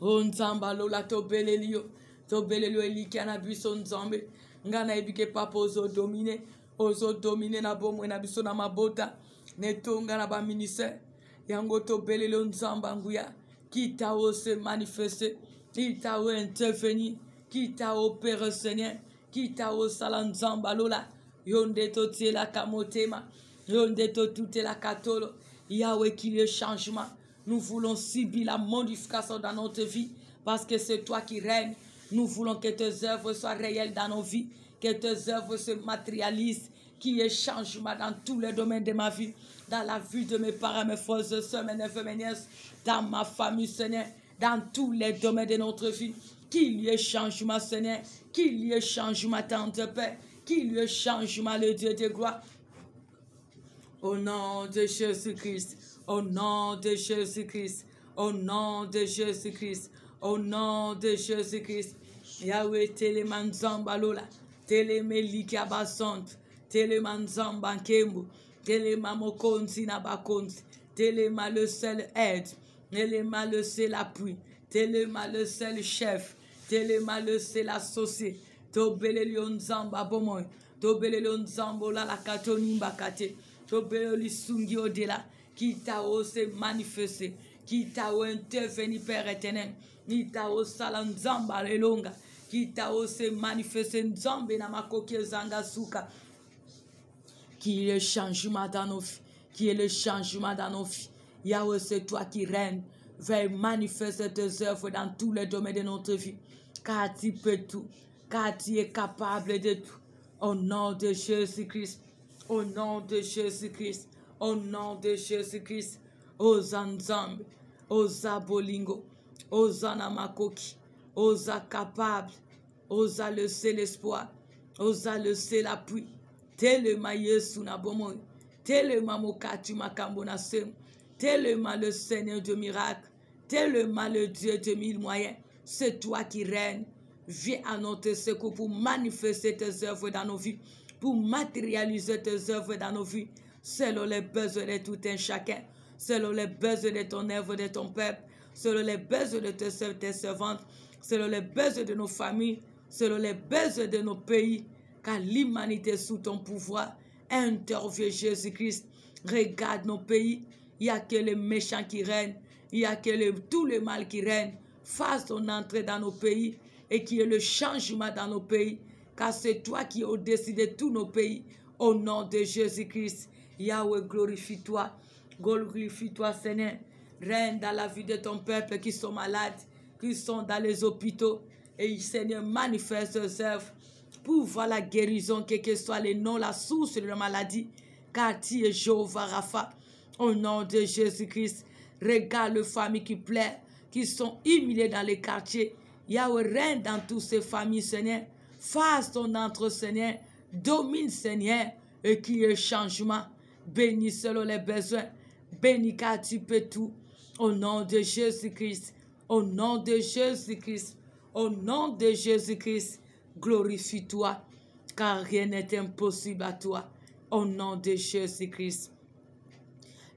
Oh Nzamba lola tobelelio. Tobelelio elikiana biso Nzambe. Ngana ebike papa ozo domine na bomwe na biso na mabota. Netonga na ba ministère. Yango tobelelio Nzamba nguya. Qui t'a se manifester. Qui t'a intervenir. Qui t'a opéré Seigneur. Qui t'a sala Nzamba lola. Yonde to tiela kamotema. Yonde to toute la katolo. Yahweh qui le changement. Nous voulons subir la modification dans notre vie parce que c'est toi qui règnes. Nous voulons que tes œuvres soient réelles dans nos vies, que tes œuvres se matérialisent, qu'il y ait changement dans tous les domaines de ma vie, dans la vie de mes parents, mes frères et sœurs, mes neveux, mes nièces, dans ma famille, Seigneur, dans tous les domaines de notre vie. Qu'il y ait changement, Seigneur, qu'il y ait changement, Tante Père, qu'il y ait changement, le Dieu de gloire. Au nom de Jésus-Christ. Au nom de Jésus-Christ, au nom de Jésus-Christ, au nom de Jésus-Christ. Yahweh telemanzamba lola, telemeliki abasont, telemanzamba kembo, telemamokonzi nabakonzi, telema le seul aide, telema le seul appui, telema le seul chef, telema le seul associé, tobelelion zamba bomoy, tobelelion zambo la katonimba kate, tobeleli sungi odela. Qui t'a osé manifester, qui t'a intervenu, Père éternel, qui t'a osé lanzamba lelonga, qui t'a osé manifester nzambe na makoke zanga suka. Qui est le changement dans nos vies, qui est le changement dans nos vies. Yahweh, c'est toi qui règnes, veuille manifester tes œuvres dans tous les domaines de notre vie, car tu peux tout, car tu es capable de tout. Au nom de Jésus-Christ, au nom de Jésus-Christ. Au nom de Jésus-Christ, Oza Nzambe, Oza Bolingo, Oza Namakoki, Oza capable, Oza le seul espoir, Oza le seul appui, Telema Yesu na bomoy, Telema Mokati Makambo na sem, Telema le Seigneur de miracles, Telema le Dieu de mille moyens, c'est toi qui règnes. Viens à notre secours pour manifester tes œuvres dans nos vies, pour matérialiser tes œuvres dans nos vies. Selon les besoins de tout un chacun, selon les besoins de ton œuvre, de ton peuple, selon les besoins de tes servantes, selon les besoins de nos familles, selon les besoins de nos pays, car l'humanité est sous ton pouvoir. Intervient Jésus-Christ, regarde nos pays, il n'y a que les méchants qui règnent, il n'y a que tout le mal qui règne. Fasse ton entrée dans nos pays et qu'il y ait le changement dans nos pays, car c'est toi qui as décidé de tous nos pays. Au nom de Jésus-Christ, Yahweh, glorifie-toi, Seigneur. Règne dans la vie de ton peuple qui sont malades, qui sont dans les hôpitaux. Et Seigneur, manifeste tes œuvres pour voir la guérison, quel que soit le nom, la source de la maladie. Car tu es Jéhovah Rapha. Au nom de Jésus-Christ, regarde les familles qui pleurent, qui sont humiliées dans les quartiers. Yahweh, règne dans toutes ces familles, Seigneur. Fasse ton entrée, Seigneur. Domine, Seigneur, et qu'il y ait changement. Bénis selon les besoins. Bénis car tu peux tout. Au nom de Jésus-Christ. Au nom de Jésus-Christ. Au nom de Jésus-Christ. Glorifie-toi. Car rien n'est impossible à toi. Au nom de Jésus-Christ.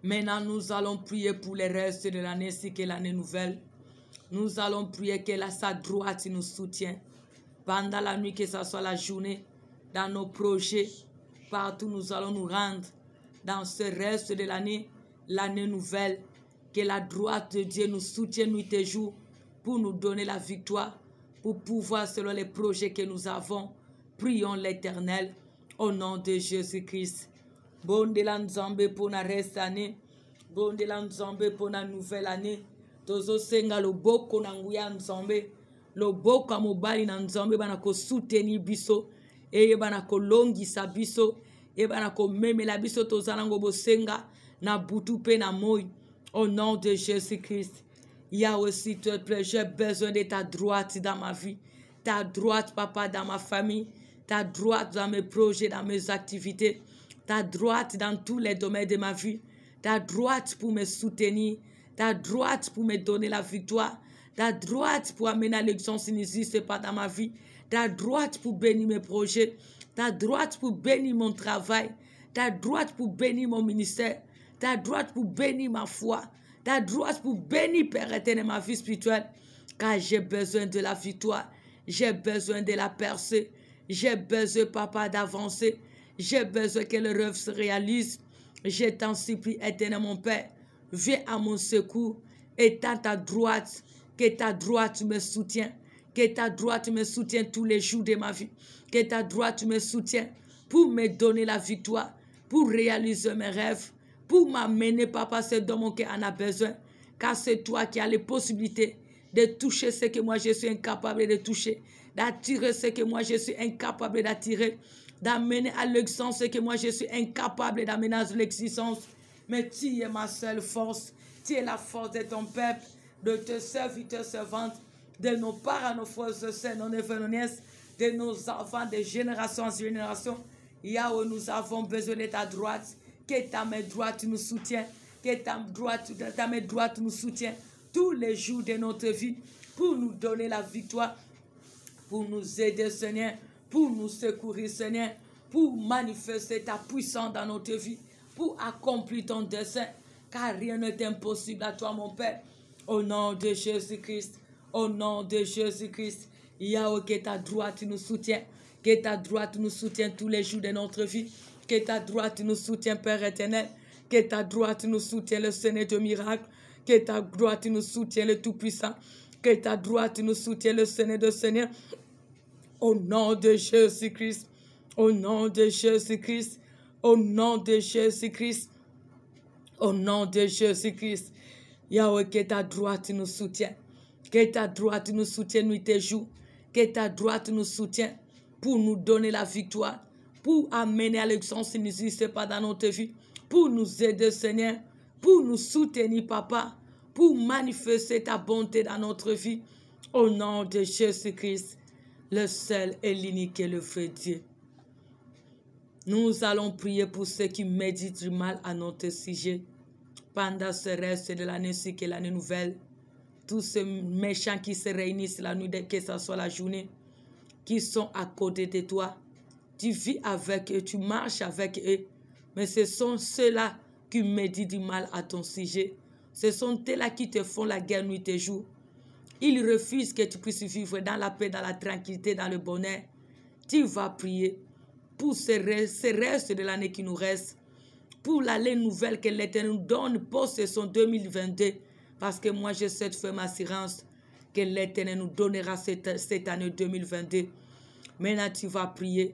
Maintenant, nous allons prier pour le reste de l'année ainsi que l'année nouvelle. Nous allons prier que sa droite nous soutienne. Pendant la nuit, que ce soit la journée, dans nos projets, partout nous allons nous rendre. Dans ce reste de l'année, l'année nouvelle, que la droite de Dieu nous soutienne nuit et jour pour nous donner la victoire, pour pouvoir selon les projets que nous avons. Prions l'Éternel au nom de Jésus-Christ. Bon de la Nzambe pour la reste année. Bon de la Nzambe pour la nouvelle année. Tozo senga loboko na nguya Nzambe. Loboko mobali na Nzambe bana ko soutenir biso. Eye bana ko longisa biso. Eye bana ko memela biso tozanango bosenga na butu pe na moi. Au nom de Jésus-Christ. Yahweh, s'il te plaît, j'ai besoin de ta droite dans ma vie. Ta droite, papa, dans ma famille. Ta droite dans mes projets, dans mes activités. Ta droite dans tous les domaines de ma vie. Ta droite pour me soutenir. Ta droite pour me donner la victoire. Ta droite pour amener l'élection s'il n'existe pas dans ma vie. Ta droite pour bénir mes projets. Ta droite pour bénir mon travail. Ta droite pour bénir mon ministère. Ta droite pour bénir ma foi. Ta droite pour bénir, Père éternel, ma vie spirituelle. Car j'ai besoin de la victoire. J'ai besoin de la percée. J'ai besoin, papa, d'avancer. J'ai besoin que le rêve se réalise. Je t'en supplie, éternel, mon Père. Viens à mon secours. Étends ta droite. Que ta droite me soutienne. Que ta droite me soutienne tous les jours de ma vie. Que ta droite me soutienne pour me donner la victoire. Pour réaliser mes rêves. Pour m'amener, papa, ce dont mon cœur en a besoin. Car c'est toi qui as les possibilités de toucher ce que moi je suis incapable de toucher. D'attirer ce que moi je suis incapable d'attirer. D'amener à l'existence ce que moi je suis incapable d'amener à l'existence. Mais tu es ma seule force. Tu es la force de ton peuple, de tes serviteurs, servantes, de nos parents, nos frères et sœurs, nos neveux, nos nièces, de nos enfants, de génération en génération. Yahweh, nous avons besoin de ta droite. Que ta main droite nous soutienne. Que ta main droite nous soutienne tous les jours de notre vie pour nous donner la victoire, pour nous aider, Seigneur, pour nous secourir, Seigneur, pour manifester ta puissance dans notre vie, pour accomplir ton dessein, car rien n'est impossible à toi, mon Père. Au nom de Jésus-Christ, au nom de Jésus-Christ, Yahweh, que ta droite nous soutienne, que ta droite nous soutienne tous les jours de notre vie. Que ta droite nous soutienne, Père éternel. Que ta droite nous soutienne, le Seigneur de miracles. Que ta droite nous soutienne, le Tout-Puissant. Que ta droite nous soutienne, le Seigneur de Seigneur. Au nom de Jésus-Christ. Au nom de Jésus-Christ. Au nom de Jésus-Christ. Au nom de Jésus-Christ. Yahweh, que ta droite nous soutienne. Que ta droite nous soutienne nuit et jour. Que ta droite nous soutienne pour nous donner la victoire. Pour amener à l'existence qui n'existe pas dans notre vie, pour nous aider, Seigneur, pour nous soutenir, Papa, pour manifester ta bonté dans notre vie, au nom de Jésus-Christ, le seul et l'unique et le vrai Dieu. Nous allons prier pour ceux qui méditent du mal à notre sujet, pendant ce reste de l'année, ainsi que l'année nouvelle, tous ces méchants qui se réunissent la nuit, que ce soit la journée, qui sont à côté de toi. Tu vis avec eux, tu marches avec eux, mais ce sont ceux-là qui méditent du mal à ton sujet. Ce sont eux-là qui te font la guerre nuit et jour. Ils refusent que tu puisses vivre dans la paix, dans la tranquillité, dans le bonheur. Tu vas prier pour ce reste de l'année qui nous reste, pour l'année nouvelle que l'Éternel nous donne, possession 2022, parce que moi j'ai cette ferme assurance que l'Éternel nous donnera cette année 2022. Maintenant tu vas prier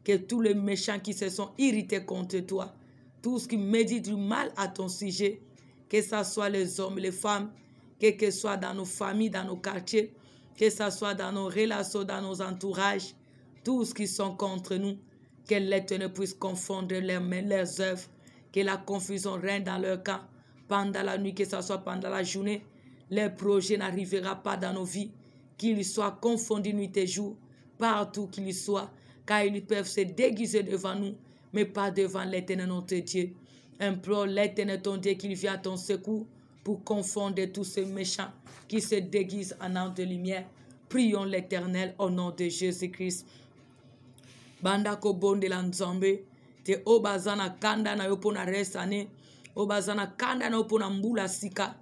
que tous les méchants qui se sont irrités contre toi, tous ceux qui méditent du mal à ton sujet, que ce soit les hommes, les femmes, que ce soit dans nos familles, dans nos quartiers, que ce soit dans nos relations, dans nos entourages, tous qui sont contre nous, que l'Éternel puisse confondre leurs œuvres, que la confusion règne dans leur camp, pendant la nuit, que ce soit pendant la journée, les projets n'arriveront pas dans nos vies, qu'ils soient confondus nuit et jour, partout qu'ils soient, car ils peuvent se déguiser devant nous, mais pas devant l'Éternel notre Dieu. Implore l'Éternel ton Dieu qu'il vienne à ton secours pour confondre tous ces méchants qui se déguisent en ange de lumière. Prions l'Éternel au nom de Jésus-Christ. Bandako bonde la nzambe, te obazana kanda na yopo na resane, obazana kanda na yopo na mbula sika,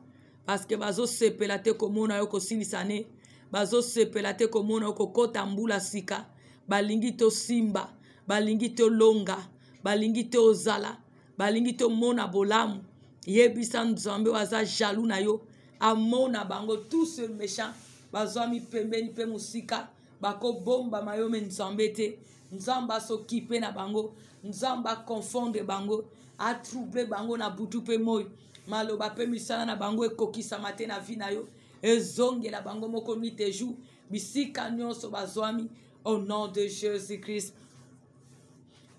parce que bazo sepela te komona yo kosilisane, bazo sepela te komona yo kokota mbula sika, balingi to simba, balingi to longa, balingi to ozala, balingi to mona bolamu, yebisa nzambe waza jaloux na yo, amona bango tous ce méchant, bazwami pembeni pe musika, bako bomba mayome nzambe te, nzamba s'occupe na bango, nzamba confondre bango, a trouble bango na butu pe moi, maloba pe misala na bango ekokisa mate na vi na yo, ezonge la bango moko nuit et jour, bisika nyonso bazwami, au nom de Jésus-Christ.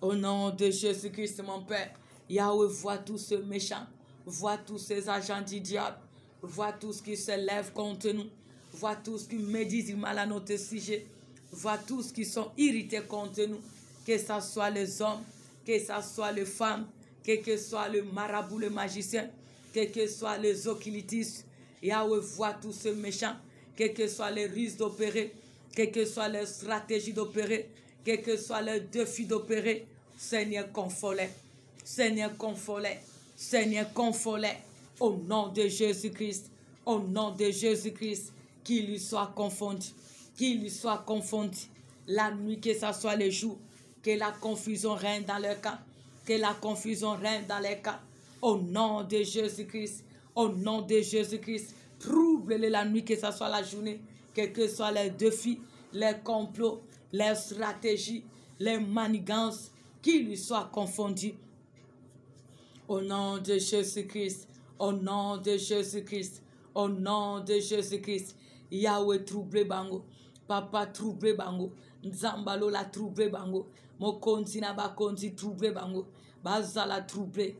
Au nom de Jésus-Christ, mon Père, Yahweh voit tous ces méchants, voit tous ces agents du diable, voit tous qui se lèvent contre nous, voit tous qui méditent du mal à notre sujet, voit tous qui sont irrités contre nous, que ce soit les hommes, que ce soit les femmes, que ce soit le marabout, le magicien, que ce soit les occultistes. Yahweh voit tous ces méchants, que ce soit les ruses d'opérer, que ce soit les stratégies d'opérer, que ce soit les défis d'opérer. Seigneur, confole-les. Seigneur, confole-les. Seigneur, confole-les. Au nom de Jésus-Christ. Au nom de Jésus-Christ. Qu'il lui soit confondu. Qu'il lui soit confondu. La nuit, que ce soit le jour. Que la confusion règne dans leur camp. Que la confusion règne dans les camps. Au nom de Jésus-Christ. Au nom de Jésus-Christ. Trouble-les la nuit, que ce soit la journée. Quels que soient les défis, les complots, les stratégies, les manigances, qu'ils lui soient confondus. Au nom de Jésus-Christ, au nom de Jésus-Christ, au nom de Jésus-Christ, Yahweh trouble bango, Papa trouble bango, Nzambalo la trouble bango, Mokonzi na bakonzi trouble bango, Bazala trouble,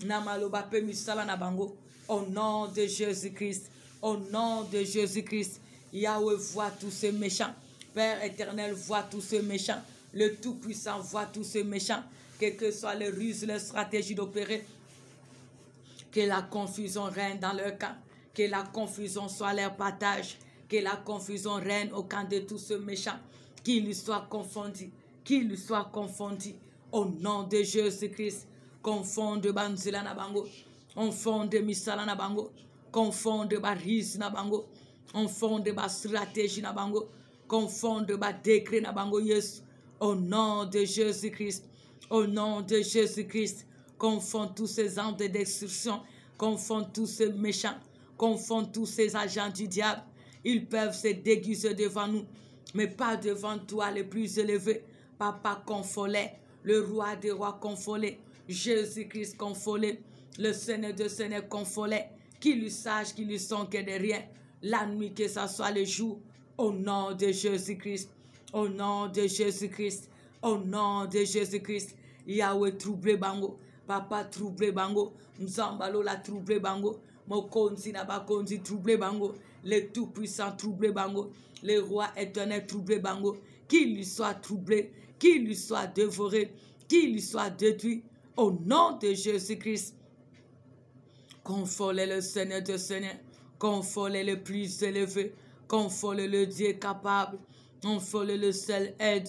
Namalo bape misala na bango, au nom de Jésus-Christ, au nom de Jésus-Christ, Yahweh voit tous ces méchants, Père éternel voit tous ces méchants, le Tout-Puissant voit tous ces méchants, quelles que soient les ruses, les stratégies d'opérer, que la confusion règne dans leur camp, que la confusion soit leur partage, que la confusion règne au camp de tous ces méchants, qu'ils lui soient confondus, au nom de Jésus-Christ, confonde Banzila na bango, confonde Misala na bango, confonde Baris na bango, confonde ba stratégie na bango, confonde ba décret na bango, yes. Au nom de Jésus-Christ, au nom de Jésus-Christ, confond tous ces âmes de destruction, confond tous ces méchants, confond tous ces agents du diable. Ils peuvent se déguiser devant nous, mais pas devant toi le plus élevé. Papa confolé, le roi des rois confolé, Jésus-Christ confolé, le Seigneur de Seigneur confolé, qui lui sache, qui lui sont que de rien, la nuit que ça soit le jour, au nom de Jésus-Christ. Au nom de Jésus-Christ, au nom de Jésus-Christ, Yahweh trouble bango, Papa trouble bango, Nzambalo la trouble bango, Mokonzi na bakonzi trouble bango, le Tout-Puissant trouble bango, le Roi éternel trouble bango, qu'il lui soit troublé, qu'il lui soit dévoré, qu'il lui soit détruit, au nom de Jésus-Christ. Confolez le Seigneur de Seigneur, confolez le plus élevé, confolez le Dieu capable, confolez le seul aide,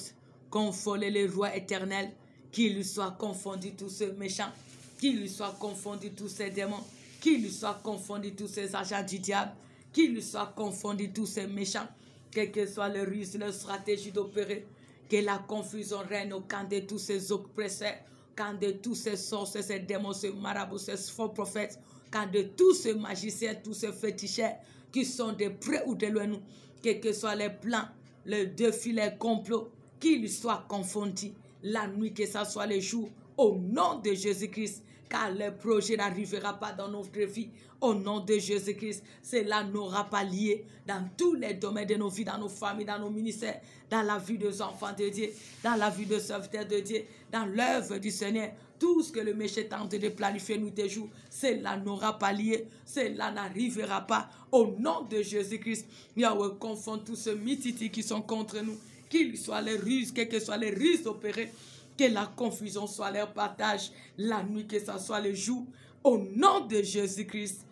confolez le roi éternel, qu'il lui soit confondu tous ces méchants, qu'il lui soit confondu tous ces démons, qu'il lui soit confondu tous ces agents du diable, qu'il lui soit confondu tous ces méchants, quelles que soient les ruses, les stratégies d'opérer, que la confusion règne au camp de tous ces oppresseurs, camp de tous ces sorciers, ces démons, ces marabouts, ces faux prophètes, camp de tous ces magiciens, tous ces féticheurs qui sont de près ou de loin nous, quels que soient les plans, les défis, les complots, qu'ils soient confondus, la nuit que ça soit le jour, au nom de Jésus-Christ, car le projet n'arrivera pas dans notre vie, au nom de Jésus-Christ, cela n'aura pas lié dans tous les domaines de nos vies, dans nos familles, dans nos ministères, dans la vie des enfants de Dieu, dans la vie des serviteurs de Dieu, dans l'œuvre du Seigneur. Tout ce que le méchant tente de planifier nous tes jours, cela n'aura pas lié, cela n'arrivera pas. Au nom de Jésus-Christ, Yahweh confond tous ceux mititi qui sont contre nous, qu'ils soient les ruses, quelles que soient les ruses opérées, que la confusion soit leur partage, la nuit que ça soit le jour. Au nom de Jésus-Christ,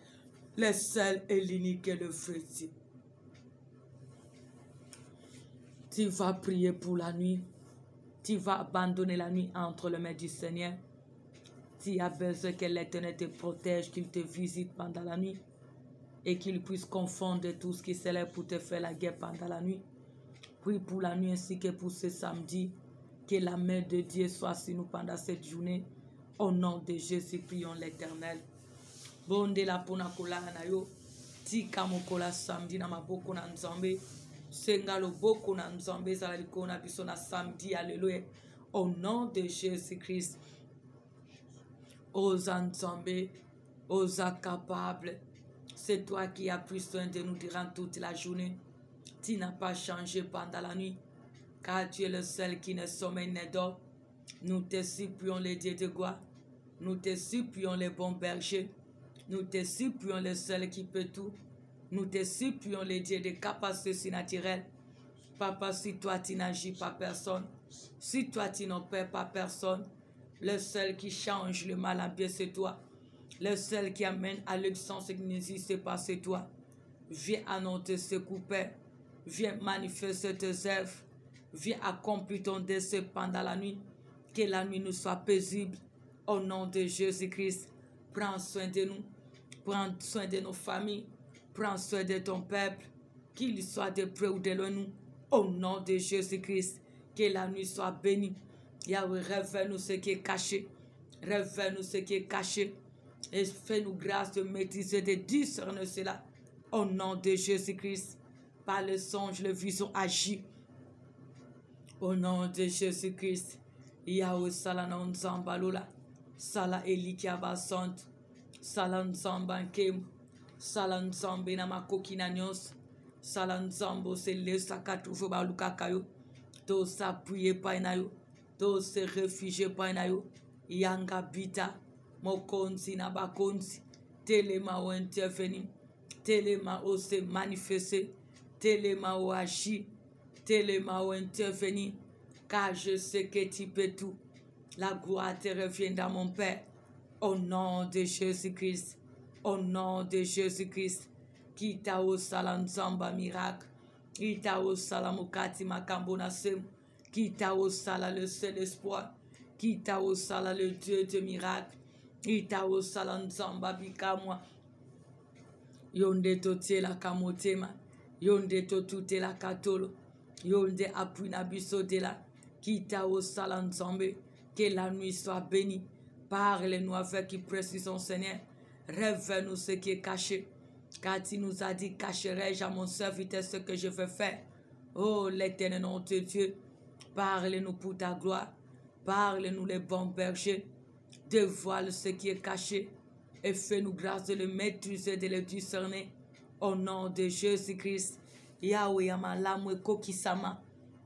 le seul et l'unique est le vrai Dieu. Tu vas prier pour la nuit. Tu vas abandonner la nuit entre les mains du Seigneur. Tu as besoin que l'Éternel te protège, qu'il te visite pendant la nuit et qu'il puisse confondre tout ce qui s'élève pour te faire la guerre pendant la nuit. Prie pour la nuit ainsi que pour ce samedi. Que la main de Dieu soit sur nous pendant cette journée. Au nom de Jésus, prions l'Éternel. Bonde la pona kola na yo. Tika mokola samedi na maboko na nzambe. Senga loboko na nzambe za liko na biso na samedi. Alléluia. Au nom de Jésus-Christ. Osa nzambe. Osa capable. C'est toi qui as pris soin de nous durant toute la journée. Tu n'as pas changé pendant la nuit, car tu es le seul qui ne sommeille ni dort. Nous te supplions les dieux de gloire. Nous te supplions les bons bergers. Nous te supplions le seul qui peut tout. Nous te supplions les dieux de capacités surnaturelles. Papa, si toi tu n'agis pas personne, si toi tu n'opères pas personne, le seul qui change le mal en bien c'est toi. Le seul qui amène à l'existence ce qui n'existe pas, c'est toi. Viens annoncer ce secours, Père. Viens manifester tes œuvres. Viens accomplir ton dessein pendant la nuit. Que la nuit nous soit paisible. Au nom de Jésus-Christ, prends soin de nous. Prends soin de nos familles. Prends soin de ton peuple. Qu'il soit de près ou de loin nous. Au nom de Jésus-Christ, que la nuit soit bénie. Yahweh, révèle-nous ce qui est caché. Révèle-nous ce qui est caché. Et fais-nous grâce de maîtriser, de discerner cela. Au nom de Jésus-Christ, par le songe, le vision agit. Au nom de Jésus-Christ, Yahweh Salana Nzamba Lola, Sala Elikiaba Sant, Sala Nzamba Nkem, Sala Nzambe Namakokina Nyos, Sala Nzambo Sele Sakatouvo Baluka Kayo, to s'appuyer painayo, to se réfugier painayo, Yanga Bita. Mokonzi na bakonzi, telema ou intervenir, telema ou se manifester, telema ou agir, telema ou intervenir, car je sais que tu peux tout. La gloire te revient dans mon Père, au nom de Jésus-Christ, au nom de Jésus-Christ, qui t'a au salam zamba miracle, qui t'a au salam kati makambo nasem, qui t'a au salam le seul espoir, qui t'a au salam le Dieu de miracle. Ita o salanzamba bikamwa yonde totie la kamotema yonde totute la katolo yonde apuna biso de la kita o salanzambe. Que la nuit soit bénie. Parle-nous avec qui précisons Seigneur. Révèle-nous ce qui est caché, car tu nous as dit: cacherai-je à mon serviteur ce que je veux faire. Oh l'Éternel nom de Dieu, parle-nous pour ta gloire. Parle-nous les bons bergers. Dévoile ce qui est caché et fais-nous grâce de le maîtriser, de le discerner. Au nom de Jésus-Christ, Yahweh Yamalamwe Kokisama.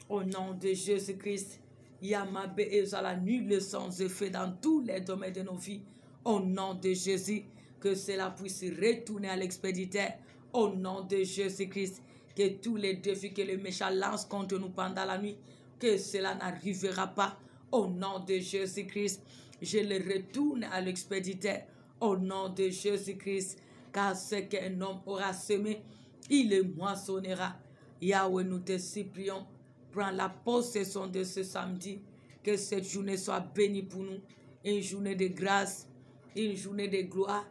Au nom de Jésus-Christ, Yamabe Ezala, nul sans effet dans tous les domaines de nos vies. Au nom de Jésus, que cela puisse retourner à l'expéditeur. Au nom de Jésus-Christ, que tous les défis que le méchant lance contre nous pendant la nuit, que cela n'arrivera pas. Au nom de Jésus-Christ, je le retourne à l'expéditeur. Au nom de Jésus-Christ, car ce qu'un homme aura semé, il le moissonnera. Yahweh, nous te supplions, prends la possession de ce samedi, que cette journée soit bénie pour nous, une journée de grâce, une journée de gloire,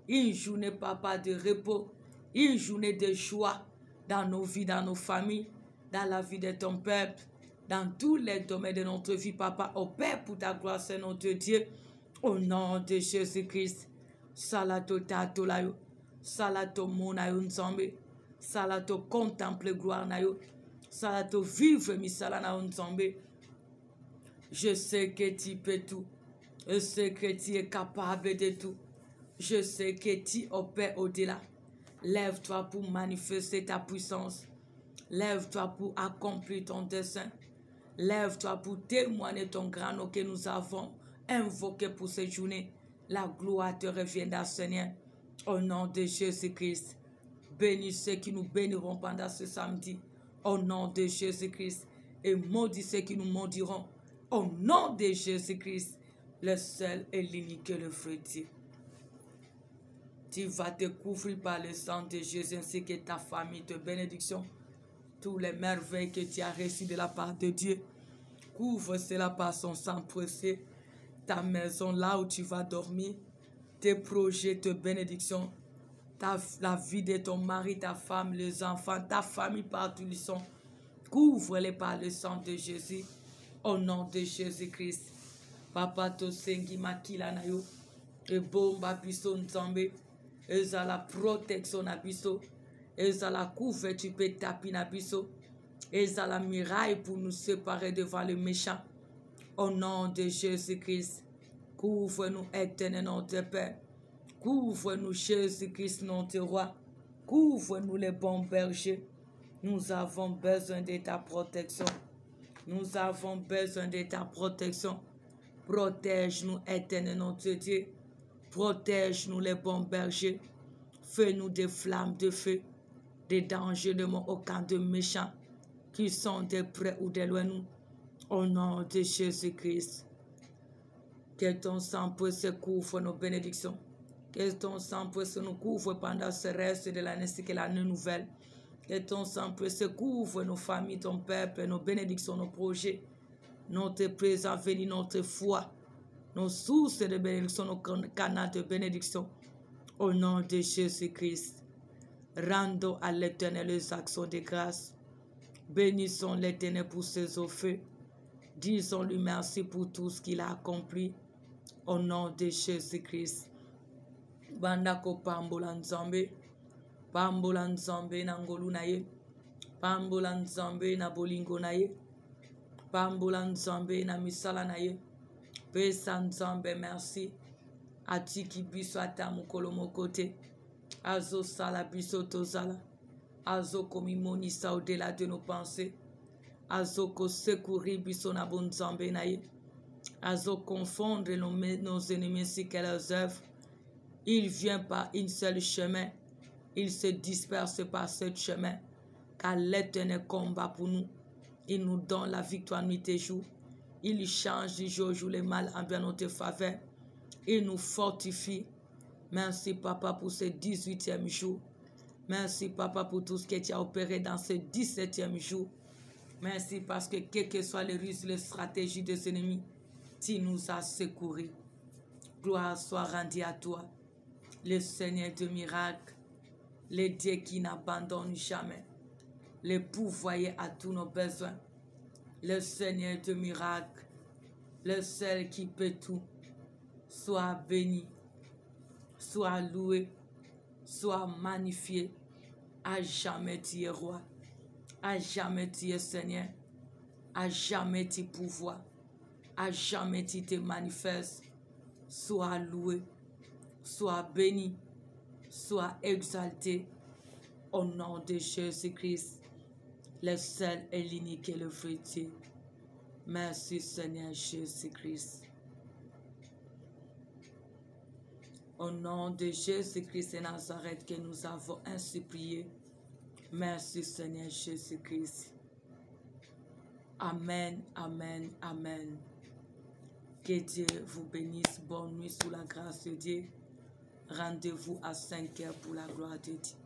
une journée, papa, de repos, une journée de joie dans nos vies, dans nos familles, dans la vie de ton peuple, dans tous les domaines de notre vie, papa. Opère pour ta gloire, c'est notre Dieu. Au nom de Jésus-Christ. Salato tato layo. Salato monayo nzambe. Salato contemple gloire nayo. Salato vivre mi salana nzambe. Je sais que tu peux tout. Je sais que tu es capable de tout. Je sais que tu opères au-delà. Lève-toi pour manifester ta puissance. Lève-toi pour accomplir ton dessein. Lève-toi pour témoigner ton grand nom que nous avons invoqué pour cette journée. La gloire te reviendra, Seigneur. Au nom de Jésus-Christ. Bénis ceux qui nous béniront pendant ce samedi. Au nom de Jésus-Christ. Et maudis ceux qui nous maudiront. Au nom de Jésus-Christ. Le seul et l'unique, le vrai Dieu. Tu vas te couvrir par le sang de Jésus ainsi que ta famille, de bénédiction. Tous les merveilles que tu as reçues de la part de Dieu. Couvre cela par son sang précieux. ta maison, là où tu vas dormir, tes projets, tes bénédictions, la vie de ton mari, ta femme, les enfants, ta famille partout ils sont. Couvre-les par le sang de Jésus. Au nom de Jésus-Christ. Papa to sengi makila na yo. E bomba biso nzambe. Eza la protection na biso. Eza la couverture pe tapi na biso. Eza la muraille pour nous séparer devant le méchant. Au nom de Jésus-Christ. Couvre-nous éternel notre Père. Couvre-nous Jésus-Christ notre roi. Couvre-nous les bons bergers. Nous avons besoin de ta protection. Nous avons besoin de ta protection. Protège-nous, éternel notre Dieu. Protège-nous, les bons bergers. Fais-nous des flammes de feu, des dangers de mort, aucun de méchants qui sont de près ou de loin nous. Au nom de Jésus-Christ. Que ton sang puisse couvrir nos bénédictions. Que ton sang puisse nous couvrir pendant ce reste de l'année, c'est que l'année nouvelle. Que ton sang puisse couvrir nos familles, ton peuple, nos bénédictions, nos projets, notre présent venu, notre foi, nos sources de bénédiction, nos canaux de bénédiction. Au nom de Jésus-Christ, rendons à l'Éternel les actions de grâce. Bénissons l'Éternel pour ses offres. Disons-lui merci pour tout ce qu'il a accompli. Au nom de Jésus-Christ. Bandako pambola nzambe. Pambola nzambe na ngolu na ye. Pambola nzambe na bolingo na ye. Pambola nzambe na misala na ye. Pesa nzambe merci. Atiki biso ata mukolo mokote. Azo sala biso tozala. Azo komimonisa au-delà de nos pensées. Azo ko secourir biso na bon nzambe na ye. Azo confondre nos ennemis ainsi que leurs œuvres. Il vient par une seule chemin. Il se disperse par ce chemin. Car l'Éternel combat pour nous. Il nous donne la victoire nuit et jour. Il change du jour au jour le mal en bien notre faveur. Il nous fortifie. Merci Papa pour ce 18e jour. Merci Papa pour tout ce que tu as opéré dans ce 17e jour. Merci parce que quelles que soient les ruses, les stratégies des ennemis, tu nous as secourus. Gloire soit rendue à toi, le Seigneur de miracles, le Dieu qui n'abandonne jamais, le pourvoyeur à tous nos besoins, le Seigneur de miracles, le seul qui peut tout. Sois béni, sois loué, sois magnifié. À jamais tu es roi, à jamais tu es Seigneur, à jamais tu pouvoir, à jamais tu te manifestes. Sois loué, sois béni, sois exalté au nom de Jésus-Christ, le seul et l'unique et le vrai Dieu. Merci Seigneur Jésus-Christ. Au nom de Jésus-Christ et Nazareth que nous avons ainsi prié. Merci Seigneur Jésus-Christ. Amen, amen, amen. Que Dieu vous bénisse. Bonne nuit sous la grâce de Dieu. Rendez-vous à 5 heures pour la gloire de Dieu.